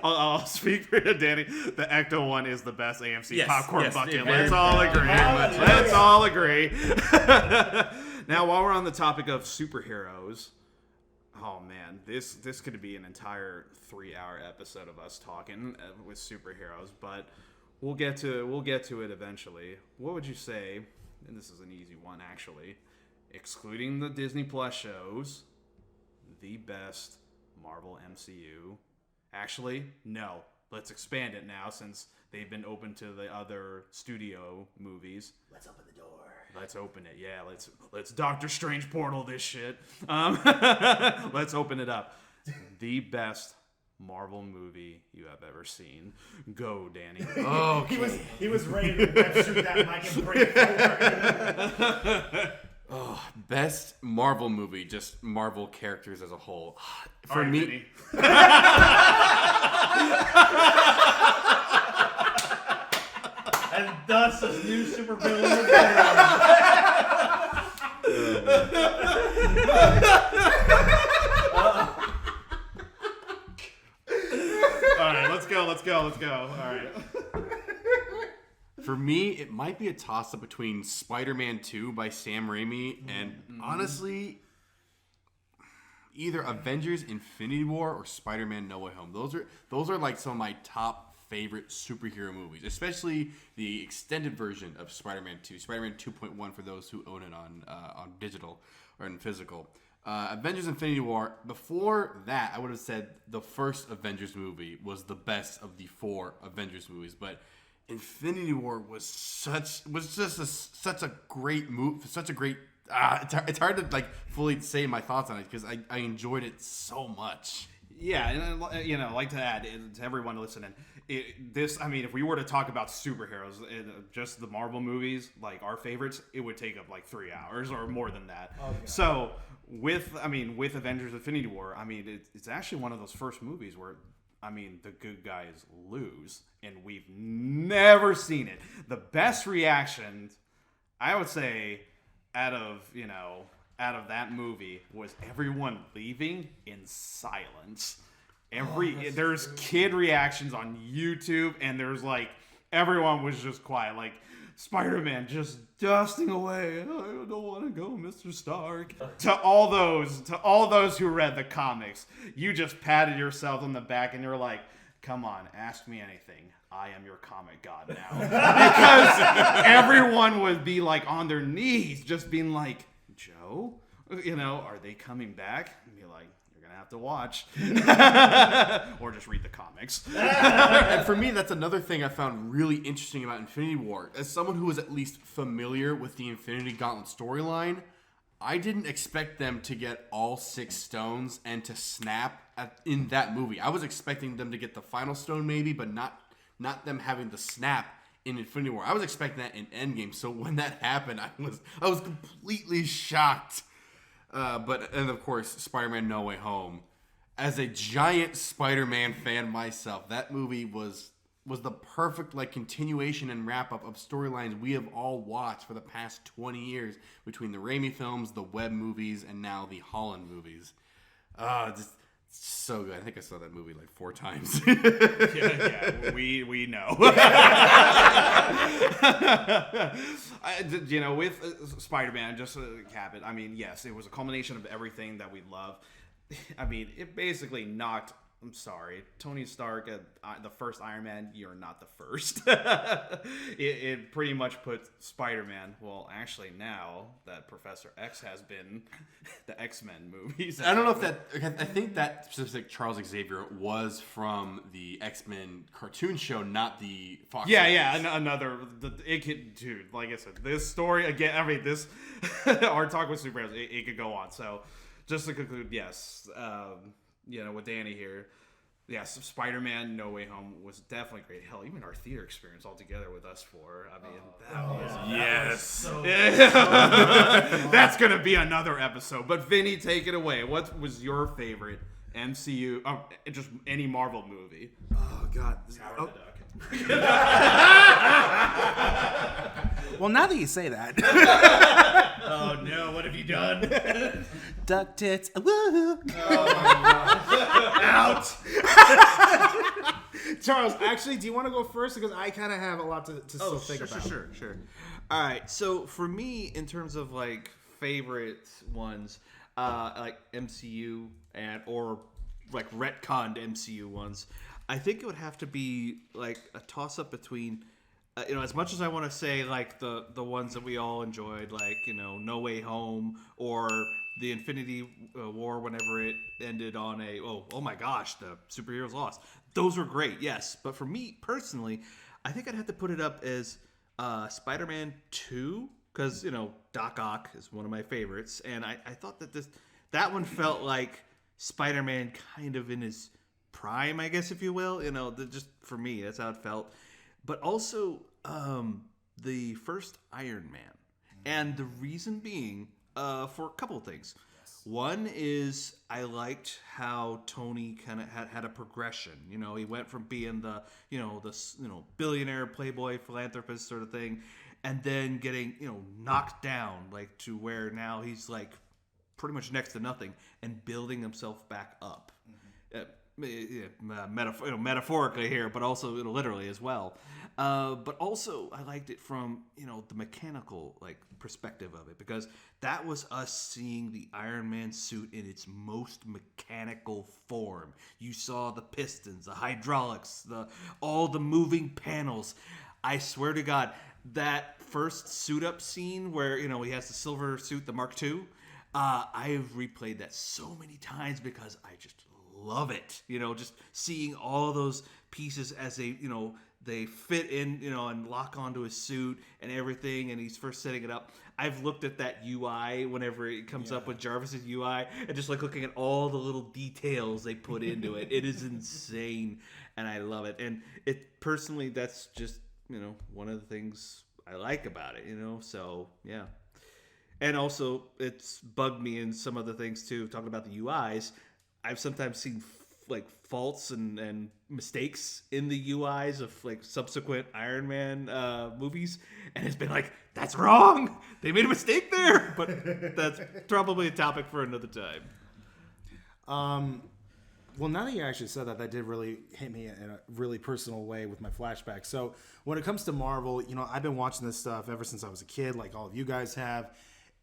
S1: I'll speak for Danny. The Ecto one is the best AMC popcorn bucket. Let's all agree. Let's all agree. Now, while we're on the topic of superheroes, oh man, this could be an entire 3-hour episode of us talking with superheroes, but we'll get to it eventually. What would you say? And this is an easy one, actually. Excluding the Disney Plus shows, the best Marvel MCU. Actually, no. Let's expand it now since they've been open to the other studio movies.
S4: Let's open the door.
S1: Let's open it. Yeah, let's Doctor Strange portal this shit. Let's open it up. The best Marvel movie you have ever seen. Go, Danny.
S2: Okay.
S4: He was ready to rep shoot that mic and bring it forward.
S2: Oh, best Marvel movie, just Marvel characters as a whole. For me,
S1: Vinny.
S3: And thus, a new supervillain.
S1: All right, let's go. All right.
S2: for me, it might be a toss-up between Spider-Man 2 by Sam Raimi and, honestly, either Avengers Infinity War or Spider-Man No Way Home. Those are like some of my top favorite superhero movies, especially the extended version of Spider-Man 2, Spider-Man 2.1 for those who own it on digital or in physical. Avengers Infinity War, before that, I would have said the first Avengers movie was the best of the 4 Avengers movies, but Infinity War was such a great movie, such a great. It's hard to like fully say my thoughts on it because I enjoyed it so much.
S1: Yeah, and I'd like to add to everyone listening, if we were to talk about superheroes, just the Marvel movies, like our favorites, it would take up like 3 hours or more than that. Okay. So with Avengers Infinity War, it's actually one of those first movies where the good guys lose, and we've never seen it. The best reaction, I would say, out of that movie was everyone leaving in silence. There's kid reactions on YouTube, and there's like everyone was just quiet, like Spider-Man just dusting away. I don't want to go, Mr. Stark. To all those who read the comics, you just patted yourself on the back and you're like, come on, ask me anything. I am your comic god now. Because everyone would be like on their knees, just being like, Joe, are they coming back? And be like, you're gonna have to watch, or just read the comics.
S2: And for me, that's another thing I found really interesting about Infinity War. As someone who was at least familiar with the Infinity Gauntlet storyline, I didn't expect them to get all 6 stones and to snap in that movie. I was expecting them to get the final stone maybe, but not them having the snap in Infinity War. I was expecting that in Endgame. So when that happened, I was completely shocked. And of course, Spider-Man No Way Home. As a giant Spider-Man fan myself, that movie was was the perfect like continuation and wrap up of storylines we have all watched for the past 20 years between the Raimi films, the Webb movies, and now the Holland movies. Just so good. I think I saw that movie like 4 times.
S1: Yeah, we know. With Spider-Man, just to cap it, I mean, yes, it was a culmination of everything that we love. I mean, it basically knocked. I'm sorry, Tony Stark, the first Iron Man, you're not the first. it pretty much put Spider-Man, well, actually now that Professor X has been the X-Men movies.
S2: I don't know if that, I think that specific Charles Xavier was from the X-Men cartoon show, not the Fox.
S1: Yeah, dude, like I said, this story, again, I mean, this, our talk with superheroes, it could go on. So, just to conclude, yes, with Danny here, yes, Spider-Man No Way Home was definitely great. Hell, even our theater experience all together with us four. I mean, that's going to be another episode. But Vinny, take it away. What was your favorite MCU, just any Marvel movie?
S4: Oh, God.
S1: Howard the Duck.
S4: Well, now that you say that.
S3: Oh no, what have you done?
S4: Duck tits. Woo!
S3: Out!
S4: Charles, actually, do you want to go first? Because I kind of have a lot to still think about.
S3: Sure. All right, so for me, in terms of like favorite ones, like MCU or like retconned MCU ones, I think it would have to be like a toss up between. As much as I want to say like the ones that we all enjoyed, like No Way Home or the Infinity War, whenever it ended on oh my gosh, the superheroes lost. Those were great, yes. But for me personally, I think I'd have to put it up as Spider-Man 2, because Doc Ock is one of my favorites, and I thought that one felt like Spider-Man kind of in his prime, I guess, if you will. Just for me, that's how it felt. But also the first Iron Man. And the reason being for a couple of things. Yes. One is I liked how Tony kind of had a progression. He went from being the billionaire playboy philanthropist sort of thing, and then getting knocked down like to where now he's like pretty much next to nothing and building himself back up. Metaphorically here, but also literally as well. But also, I liked it from the mechanical perspective of it, because that was us seeing the Iron Man suit in its most mechanical form. You saw the pistons, the hydraulics, all the moving panels. I swear to God, that first suit up scene where he has the silver suit, the Mark II. I've replayed that so many times because I just love it. Just seeing all those pieces as they fit in, and lock onto his suit and everything, and he's first setting it up. I've looked at that UI whenever it comes up with Jarvis's UI, and just looking at all the little details they put into it. It is insane, and I love it. And it personally, that's just one of the things I like about it. So yeah. And also, it's bugged me in some other things too. Talking about the UIs, I've sometimes seen faults and mistakes in the UIs of subsequent Iron Man movies, and it's been that's wrong. They made a mistake there, but that's probably a topic for another time.
S4: Well, now that you actually said that, that did really hit me in a really personal way with my flashback. So when it comes to Marvel, I've been watching this stuff ever since I was a kid, like all of you guys have.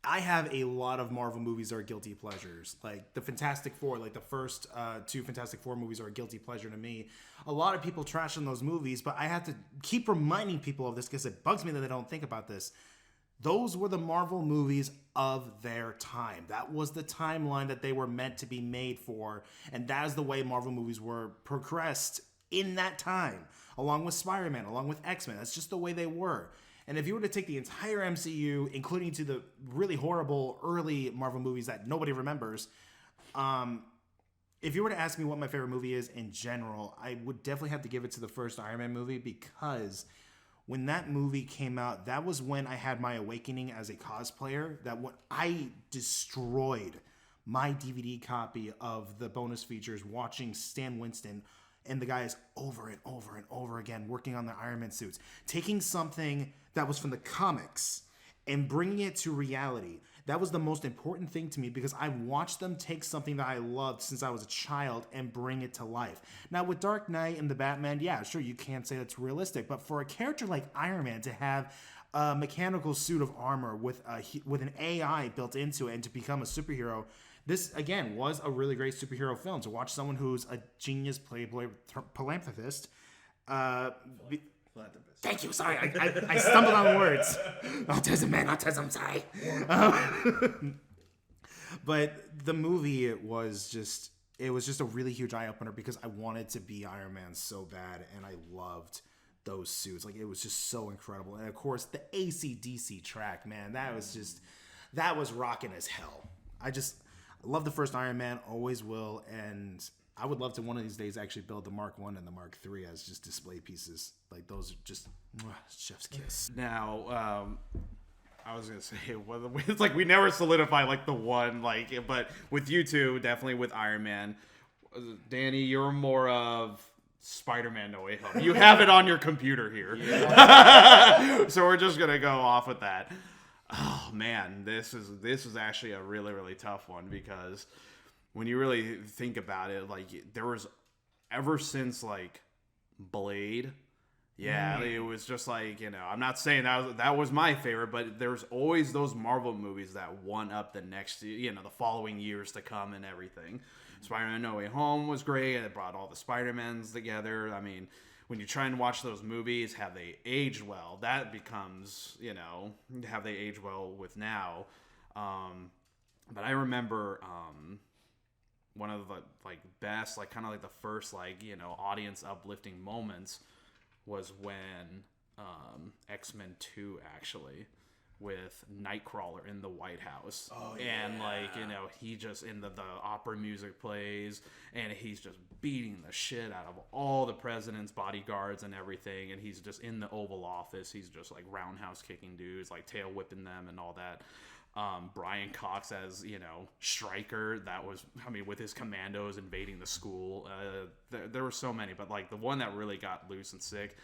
S4: I have a lot of Marvel movies that are guilty pleasures. Like the Fantastic Four, the first 2 Fantastic Four movies are a guilty pleasure to me. A lot of people trash on those movies, but I have to keep reminding people of this because it bugs me that they don't think about this. Those were the Marvel movies of their time. That was the timeline that they were meant to be made for, and that is the way Marvel movies were progressed in that time, along with Spider-Man, along with X-Men. That's just the way they were. And if you were to take the entire MCU, including to the really horrible early Marvel movies that nobody remembers, if you were to ask me what my favorite movie is in general, I would definitely have to give it to the first Iron Man movie, because when that movie came out, that was when I had my awakening as a cosplayer, that when I destroyed my DVD copy of the bonus features watching Stan Winston and the guys over and over and over again working on the Iron Man suits, taking something that was from the comics and bringing it to reality. That was the most important thing to me because I watched them take something that I loved since I was a child and bring it to life. Now, with Dark Knight and the Batman, yeah, sure, you can't say that's realistic, but for a character like Iron Man to have a mechanical suit of armor with an AI built into it and to become a superhero, this, again, was a really great superhero film. To watch someone who's a genius playboy philanthropist. Thank you. Sorry, I stumbled on words. Autism, sorry. But the movie, it was just a really huge eye opener because I wanted to be Iron Man so bad, and I loved those suits. Like, it was just so incredible. And of course, the AC/DC track, man, that was rocking as hell. I love the first Iron Man, always will, and I would love to one of these days actually build the Mark 1 and the Mark 3 as just display pieces. Like, those are just chef's kiss.
S1: Now, I was gonna say, it's like we never solidify like the one, like, but with you two, definitely with Iron Man. Danny, you're more of Spider-Man No Way Home. You have it on your computer here. Yeah. So we're just gonna go off with that. Oh man, this is actually a really, really tough one because when you really think about it, like, there was, ever since like Blade, yeah, it was just like, I'm not saying that was my favorite, but there's always those Marvel movies that one up the next, the following years to come and everything. Spider-Man No Way Home was great. It brought all the Spider-Mans together. I mean, when you try and watch those movies, have they aged well? That becomes, have they aged well with now? But I remember one of the best, kind of the first audience uplifting moments was when X-Men 2 actually, with Nightcrawler in the White House. Oh, yeah. And he just, in the opera music plays, and he's just beating the shit out of all the president's bodyguards and everything, and he's just in the Oval Office, he's just roundhouse kicking dudes, tail whipping them and all that. Brian Cox as, Stryker, that was, with his commandos invading the school. There were so many, but the one that really got loose and sick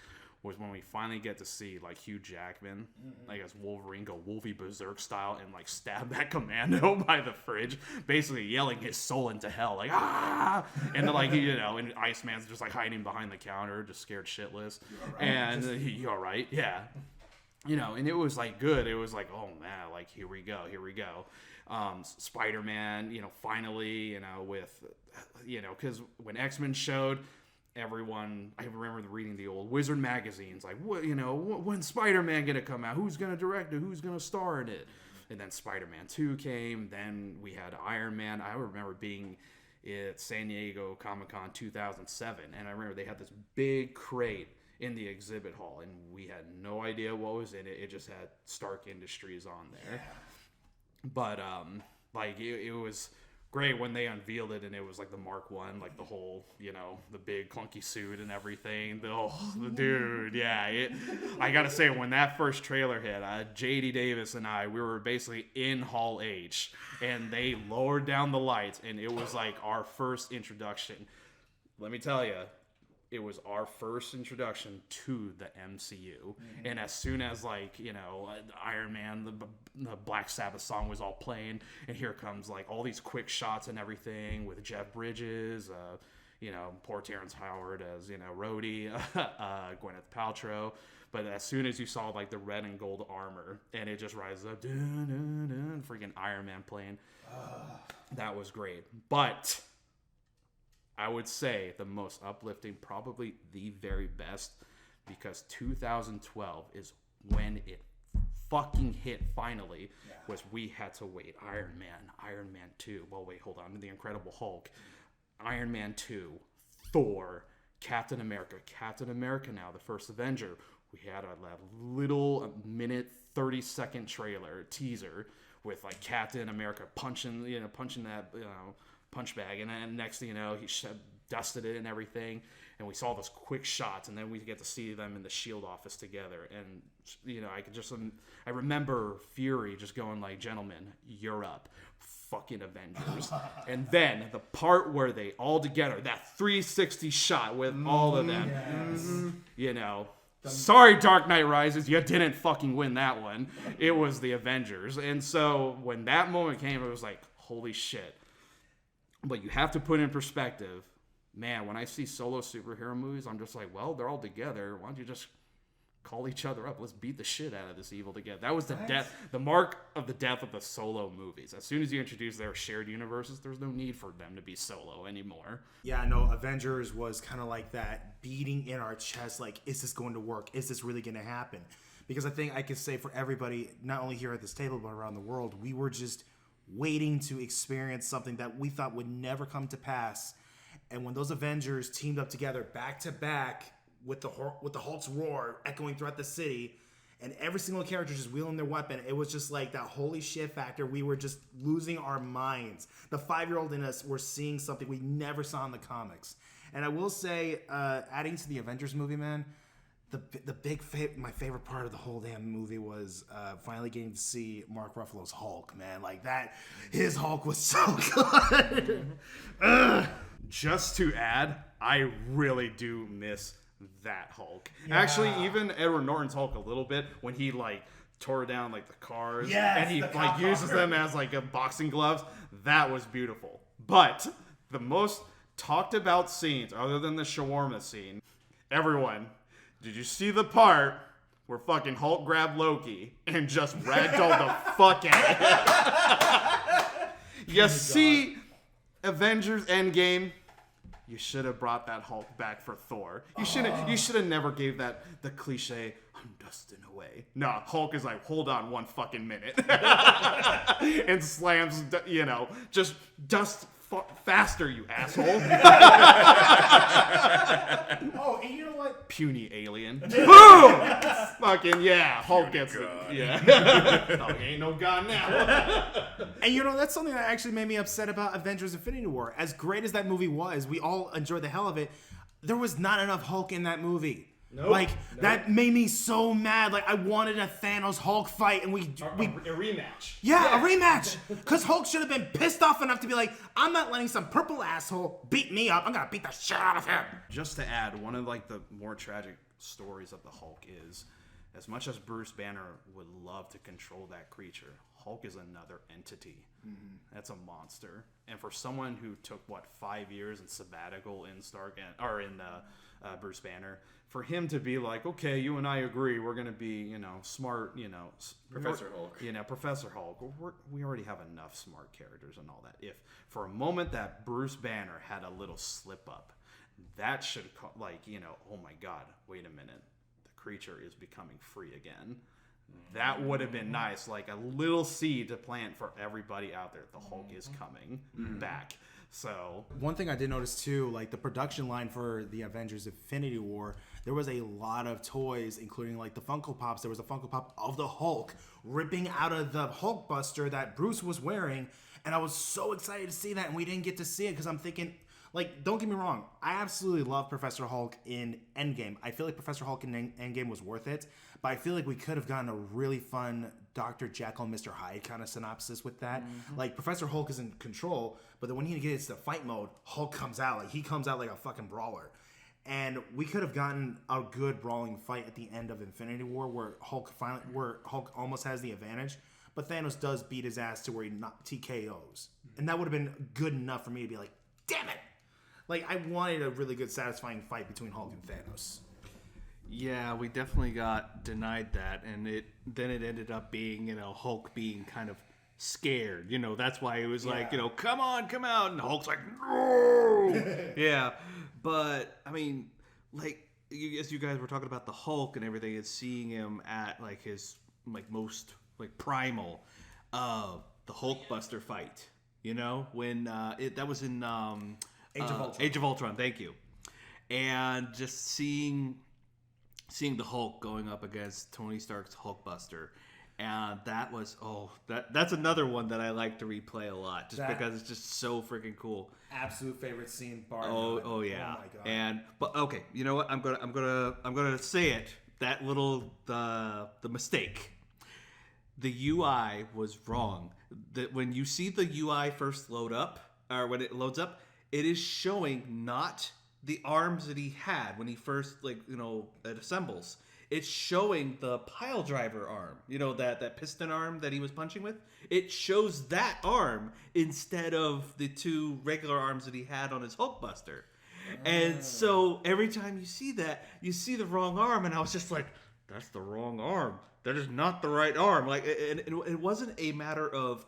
S1: was when we finally get to see Hugh Jackman, as Wolverine, go Wolfie Berserk style and stab that commando by the fridge, basically yelling his soul into hell, ah! And and Iceman's just hiding behind the counter, just scared shitless. And you all right? Yeah. And it was good. It was oh man, here we go. Spider-Man, finally, with, because when X-Men showed, everyone, I remember reading the old Wizard magazines, what, when's Spider-Man gonna come out? Who's gonna direct it? Who's gonna star in it? And then Spider-Man 2 came. Then we had Iron Man. I remember being at San Diego Comic-Con 2007, and I remember they had this big crate in the exhibit hall, and we had no idea what was in it. It just had Stark Industries on there. Yeah. But it was great when they unveiled it, and it was the Mark 1, the whole, the big clunky suit and everything. The dude, yeah. I gotta say, when that first trailer hit, JD Davis and we were basically in Hall H, and they lowered down the lights, and it was our first introduction. Let me tell you, it was our first introduction to the MCU. Mm-hmm. And as soon as Iron Man, the Black Sabbath song was all playing, and here comes all these quick shots and everything with Jeff Bridges, poor Terrence Howard as Rhodey, Gwyneth Paltrow. But as soon as you saw the red and gold armor, and it just rises up, dun, dun, dun, freaking Iron Man playing, that was great. But I would say the most uplifting, probably the very best, because 2012 is when it fucking hit finally, was we had to wait. Iron Man 2, well wait, hold on, The Incredible Hulk, Iron Man 2, Thor, Captain America now, the first Avenger. We had a little minute, 30-second trailer, teaser, with Captain America punching that, punch bag, and then next thing you know, he dusted it and everything, and we saw those quick shots, and then we get to see them in the SHIELD office together. And I remember Fury just going like, "Gentlemen, you're up, fucking Avengers." And then the part where they all together, that 360 shot with all of them, sorry, Dark Knight Rises, you didn't fucking win that one. It was the Avengers. And so when that moment came, it was like, holy shit. But you have to put in perspective, man, when I see solo superhero movies, I'm just like, well, they're all together. Why don't you just call each other up? Let's beat the shit out of this evil together. That was the mark of the death of the solo movies. As soon as you introduce their shared universes, there's no need for them to be solo anymore.
S4: Yeah, no, Avengers was kind of like that beating in our chest, like, is this going to work? Is this really going to happen? Because I think I can say for everybody, not only here at this table, but around the world, we were just waiting to experience something that we thought would never come to pass. And when those Avengers teamed up together back to back with the Hulk's roar echoing throughout the city, and every single character just wielding their weapon, it was just like that holy shit factor. We were just losing our minds. The 5-year-old in us were seeing something we never saw in the comics. And I will say, adding to the Avengers movie, man, my favorite part of the whole damn movie was finally getting to see Mark Ruffalo's Hulk, man. Like that, his Hulk was so good.
S1: Just to add, I really do miss that Hulk. Yeah. Actually, even Edward Norton's Hulk a little bit, when he like tore down like the cars, and he like uses them as like a boxing gloves. That was beautiful. But the most talked about scenes, other than the shawarma scene, everyone, did you see the part where fucking Hulk grabbed Loki and just ragdolled the fuck out of it? You see Avengers Endgame, you should have brought that Hulk back for Thor. You should have never gave that the cliche, I'm dusting away. No, Hulk is like, hold on 1 fucking minute. And slams, just dust faster, you asshole.
S4: Oh, and you know what?
S1: Puny alien. Boom! Fucking yeah, Hulk gets it. Yeah. Hulk ain't no god now.
S4: And that's something that actually made me upset about Avengers Infinity War. As great as that movie was, we all enjoyed the hell of it. There was not enough Hulk in that movie. Nope. That made me so mad. Like, I wanted a Thanos Hulk fight, and we
S1: a rematch.
S4: Yeah, a rematch. Because Hulk should have been pissed off enough to be like, I'm not letting some purple asshole beat me up. I'm gonna beat the shit out of him.
S1: Just to add, one of like the more tragic stories of the Hulk is, as much as Bruce Banner would love to control that creature, Hulk is another entity. Mm-hmm. That's a monster. And for someone who took 5 years in sabbatical in Bruce Banner, for him to be like, okay, you and I agree, we're gonna be, smart,
S2: Professor Hulk.
S1: Professor Hulk. We already have enough smart characters and all that. If for a moment that Bruce Banner had a little slip up, that should oh my God, wait a minute, the creature is becoming free again. That would have been nice, like a little seed to plant for everybody out there. The Hulk is coming back. So
S4: one thing I did notice too, like the production line for the Avengers Infinity War, there was a lot of toys, including like the Funko Pops. There was a Funko Pop of the Hulk ripping out of the Hulk Buster that Bruce was wearing, and I was so excited to see that, and we didn't get to see it because I'm thinking, like, don't get me wrong, I absolutely love Professor Hulk in Endgame. I feel like Professor Hulk in Endgame was worth it, but I feel like we could have gotten a really fun Dr. Jekyll and Mr. Hyde kind of synopsis with that. Mm-hmm. Like, Professor Hulk is in control, but then when he gets to fight mode, Hulk comes out. Like, he comes out like a fucking brawler. And we could have gotten a good brawling fight at the end of Infinity War where Hulk almost has the advantage, but Thanos does beat his ass to where he TKOs. And that would have been good enough for me to be like, damn it! Like, I wanted a really good, satisfying fight between Hulk and Thanos.
S3: Yeah, we definitely got denied that, and then it ended up being, Hulk being kind of scared. That's why it was like, come on, come out, and Hulk's like, no! Yeah, but, I mean, like, as you guys were talking about the Hulk and everything, and seeing him at, like, his, like, most, like, primal, the Hulkbuster fight, when, that was in,
S4: Age of Ultron.
S3: Age of Ultron, thank you. And just seeing the Hulk going up against Tony Stark's Hulkbuster, And that was that's another one that I like to replay a lot, just because it's just so freaking cool.
S4: Absolute favorite scene. Bar
S3: Oh yeah.
S4: Oh my god.
S3: But okay, you know what? I'm gonna say it. That little the mistake. The UI was wrong. That when you see the UI first load up, or when it loads up, it is showing not the arms that he had when he first it assembles. It's showing the pile driver arm, that piston arm that he was punching with. It shows that arm instead of the two regular arms that he had on his Hulkbuster. And so every time you see that, you see the wrong arm, and I was just like, that's the wrong arm. That is not the right arm. Like, it wasn't a matter of,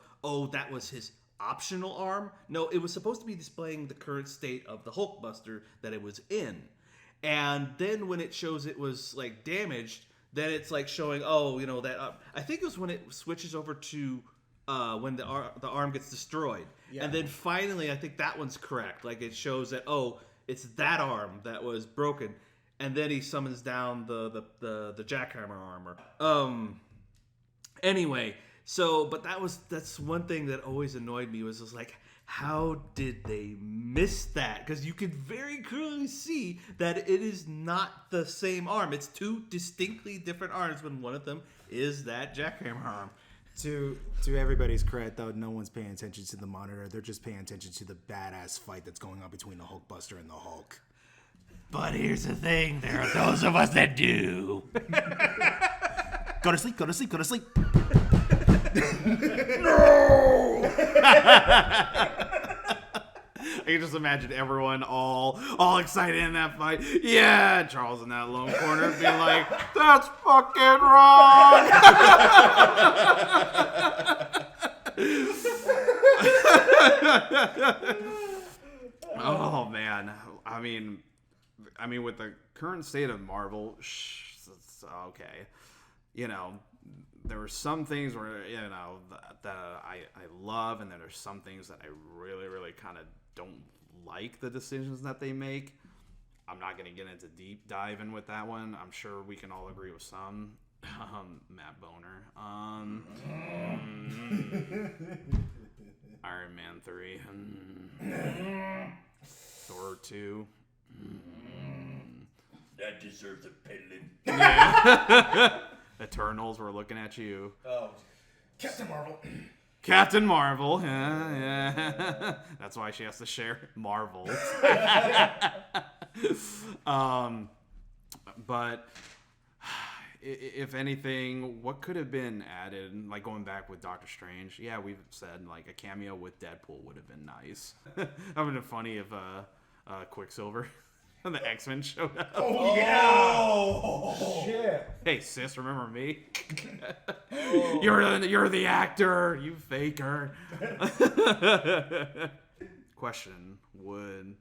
S3: that was his optional arm. No, it was supposed to be displaying the current state of the Hulkbuster that it was in. And then when it shows it was like damaged, then it's like showing that I think it was when it switches over to when the arm gets destroyed. Yeah. And then finally I think that one's correct. Like it shows that it's that arm that was broken, and then he summons down the jackhammer armor. Anyway, but that's one thing that always annoyed me was just like, how did they miss that? Because you could very clearly see that it is not the same arm. It's two distinctly different arms when one of them is that jackhammer arm.
S4: To everybody's credit, though, no one's paying attention to the monitor. They're just paying attention to the badass fight that's going on between the Hulkbuster and the Hulk.
S3: But here's the thing. There are those of us that do.
S4: Go to sleep, go to sleep, go to sleep.
S1: No! I can just imagine everyone all excited in that fight. Yeah, Charles in that lone corner being like, "That's fucking wrong." Oh man, I mean, with the current state of Marvel, it's okay. There were some things where that I love, and then there's some things that I really, really kind of don't like the decisions that they make. I'm not going to get into deep diving with that one. I'm sure we can all agree with some. Matt Boner. Iron Man 3. Thor 2.
S5: That deserves a peddling.
S1: Yeah. Eternals, we're looking at you.
S4: Oh, Captain Marvel.
S1: Captain Marvel, yeah. That's why she has to share Marvel. But if anything, what could have been added, like going back with Doctor Strange? Yeah, we've said like a cameo with Deadpool would have been nice. That would have been funny if Quicksilver and the X-Men showed up.
S4: Oh yeah! Oh shit!
S1: Hey sis, remember me? You're the actor, you faker. Question: would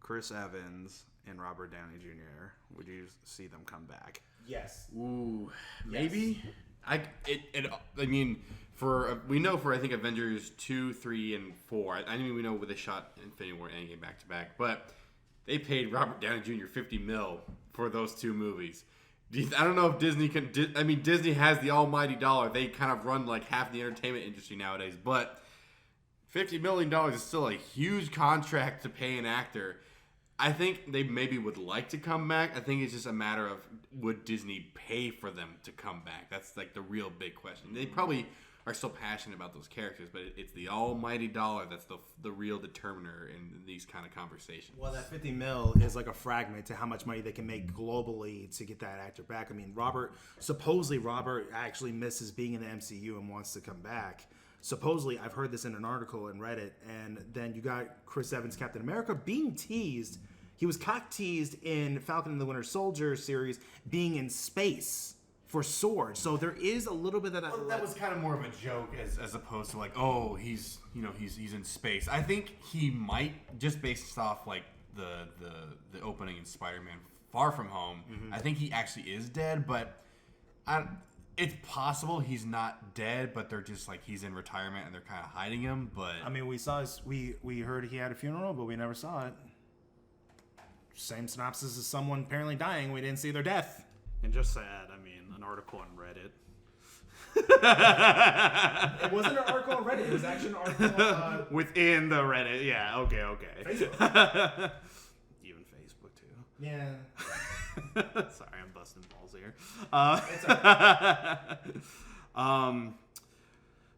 S1: Chris Evans and Robert Downey Jr. would you see them come back?
S4: Yes.
S2: Ooh, maybe. We know for I think Avengers 2, 3, and 4. I mean, we know where they shot Infinity War and Endgame back to back, but they paid Robert Downey Jr. $50 million for those two movies. I don't know if Disney can. Disney has the almighty dollar. They kind of run like half the entertainment industry nowadays. But $50 million is still a huge contract to pay an actor. I think they maybe would like to come back. I think it's just a matter of would Disney pay for them to come back? That's like the real big question. They probably are so passionate about those characters, but it's the almighty dollar that's the real determiner in these kind of conversations.
S4: Well, that $50 million is like a fragment to how much money they can make globally to get that actor back. I mean, supposedly Robert actually misses being in the MCU and wants to come back. Supposedly, I've heard this in an article and read it, and then you got Chris Evans, Captain America, being teased. He was cock-teased in Falcon and the Winter Soldier series being in space for Sword. So there is a little bit of that.
S2: Well, that was kind of more of a joke as opposed to like, oh, he's in space. I think he might, just based off like the opening in Spider-Man Far From Home. Mm-hmm. I think he actually is dead, but it's possible he's not dead, but they're just like he's in retirement and they're kind of hiding him. But
S4: I mean, we heard he had a funeral, but we never saw it. Same synopsis as someone apparently dying. We didn't see their death.
S1: And just sad, I mean, an article on Reddit
S4: It wasn't an article on Reddit. It was actually an article on
S1: Within the Reddit. Yeah, okay.
S4: Facebook.
S1: Even Facebook, too.
S4: Yeah.
S1: Sorry, I'm busting balls here.
S4: It's all right.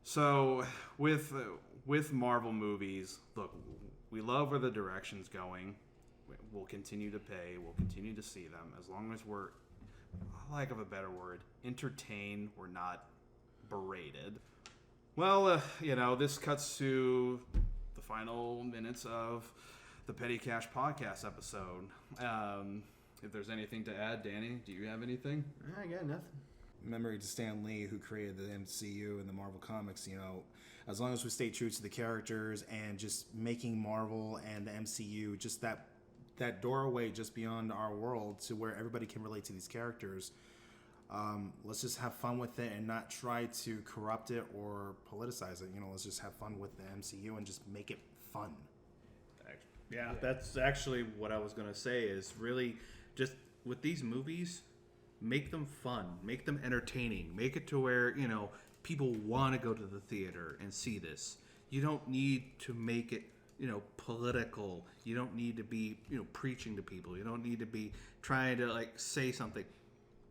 S1: So with Marvel movies, look, we love where the direction's going. We'll continue to pay. We'll continue to see them as long as we're, for lack of a better word, entertained. We're not berated. Well, this cuts to the final minutes of the Petty Cash podcast episode. If there's anything to add, Danny, do you have anything?
S3: I got nothing.
S4: Memory to Stan Lee, who created the MCU and the Marvel Comics, as long as we stay true to the characters and just making Marvel and the MCU just that doorway just beyond our world to where everybody can relate to these characters. Let's just have fun with it and not try to corrupt it or politicize it. Let's just have fun with the MCU and just make it fun.
S3: Yeah, that's actually what I was going to say is really just with these movies, make them fun, make them entertaining, make it to where, people want to go to the theater and see this. You don't need to make it, political. You don't need to be, preaching to people. You don't need to be trying to say something.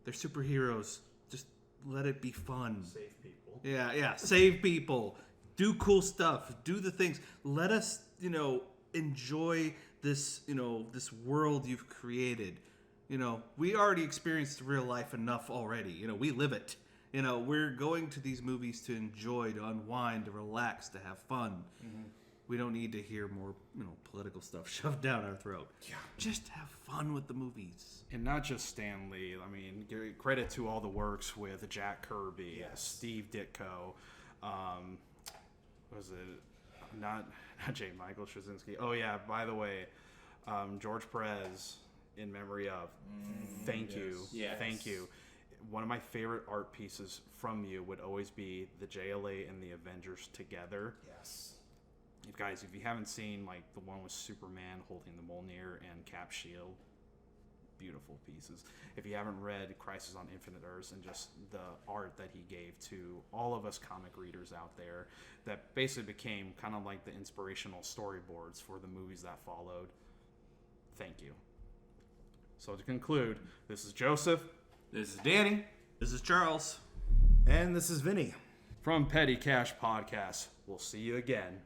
S3: They're superheroes. Just let it be fun.
S1: Save people.
S3: Yeah, save people. Do cool stuff. Do the things. Let us, enjoy this, this world you've created. We already experienced real life enough already. We live it. We're going to these movies to enjoy, to unwind, to relax, to have fun. Mm-hmm. We don't need to hear more, political stuff shoved down our throat. Yeah. Just have fun with the movies.
S1: And not just Stan Lee. I mean, give credit to all the works with Jack Kirby, Steve Ditko, was it not J. Michael Straczynski? Oh yeah, by the way, George Perez, in memory of. Thank you.
S2: Yes.
S1: Thank you. One of my favorite art pieces from you would always be the JLA and the Avengers together.
S4: Yes.
S1: Guys, if you haven't seen the one with Superman holding the Mjolnir and Cap shield, beautiful pieces. If you haven't read Crisis on Infinite Earths and just the art that he gave to all of us comic readers out there, that basically became kind of like the inspirational storyboards for the movies that followed. Thank you. So to conclude, this is Joseph.
S2: This is Danny.
S3: This is Charles.
S4: And this is Vinny.
S1: From Petty Cash Podcast. We'll see you again.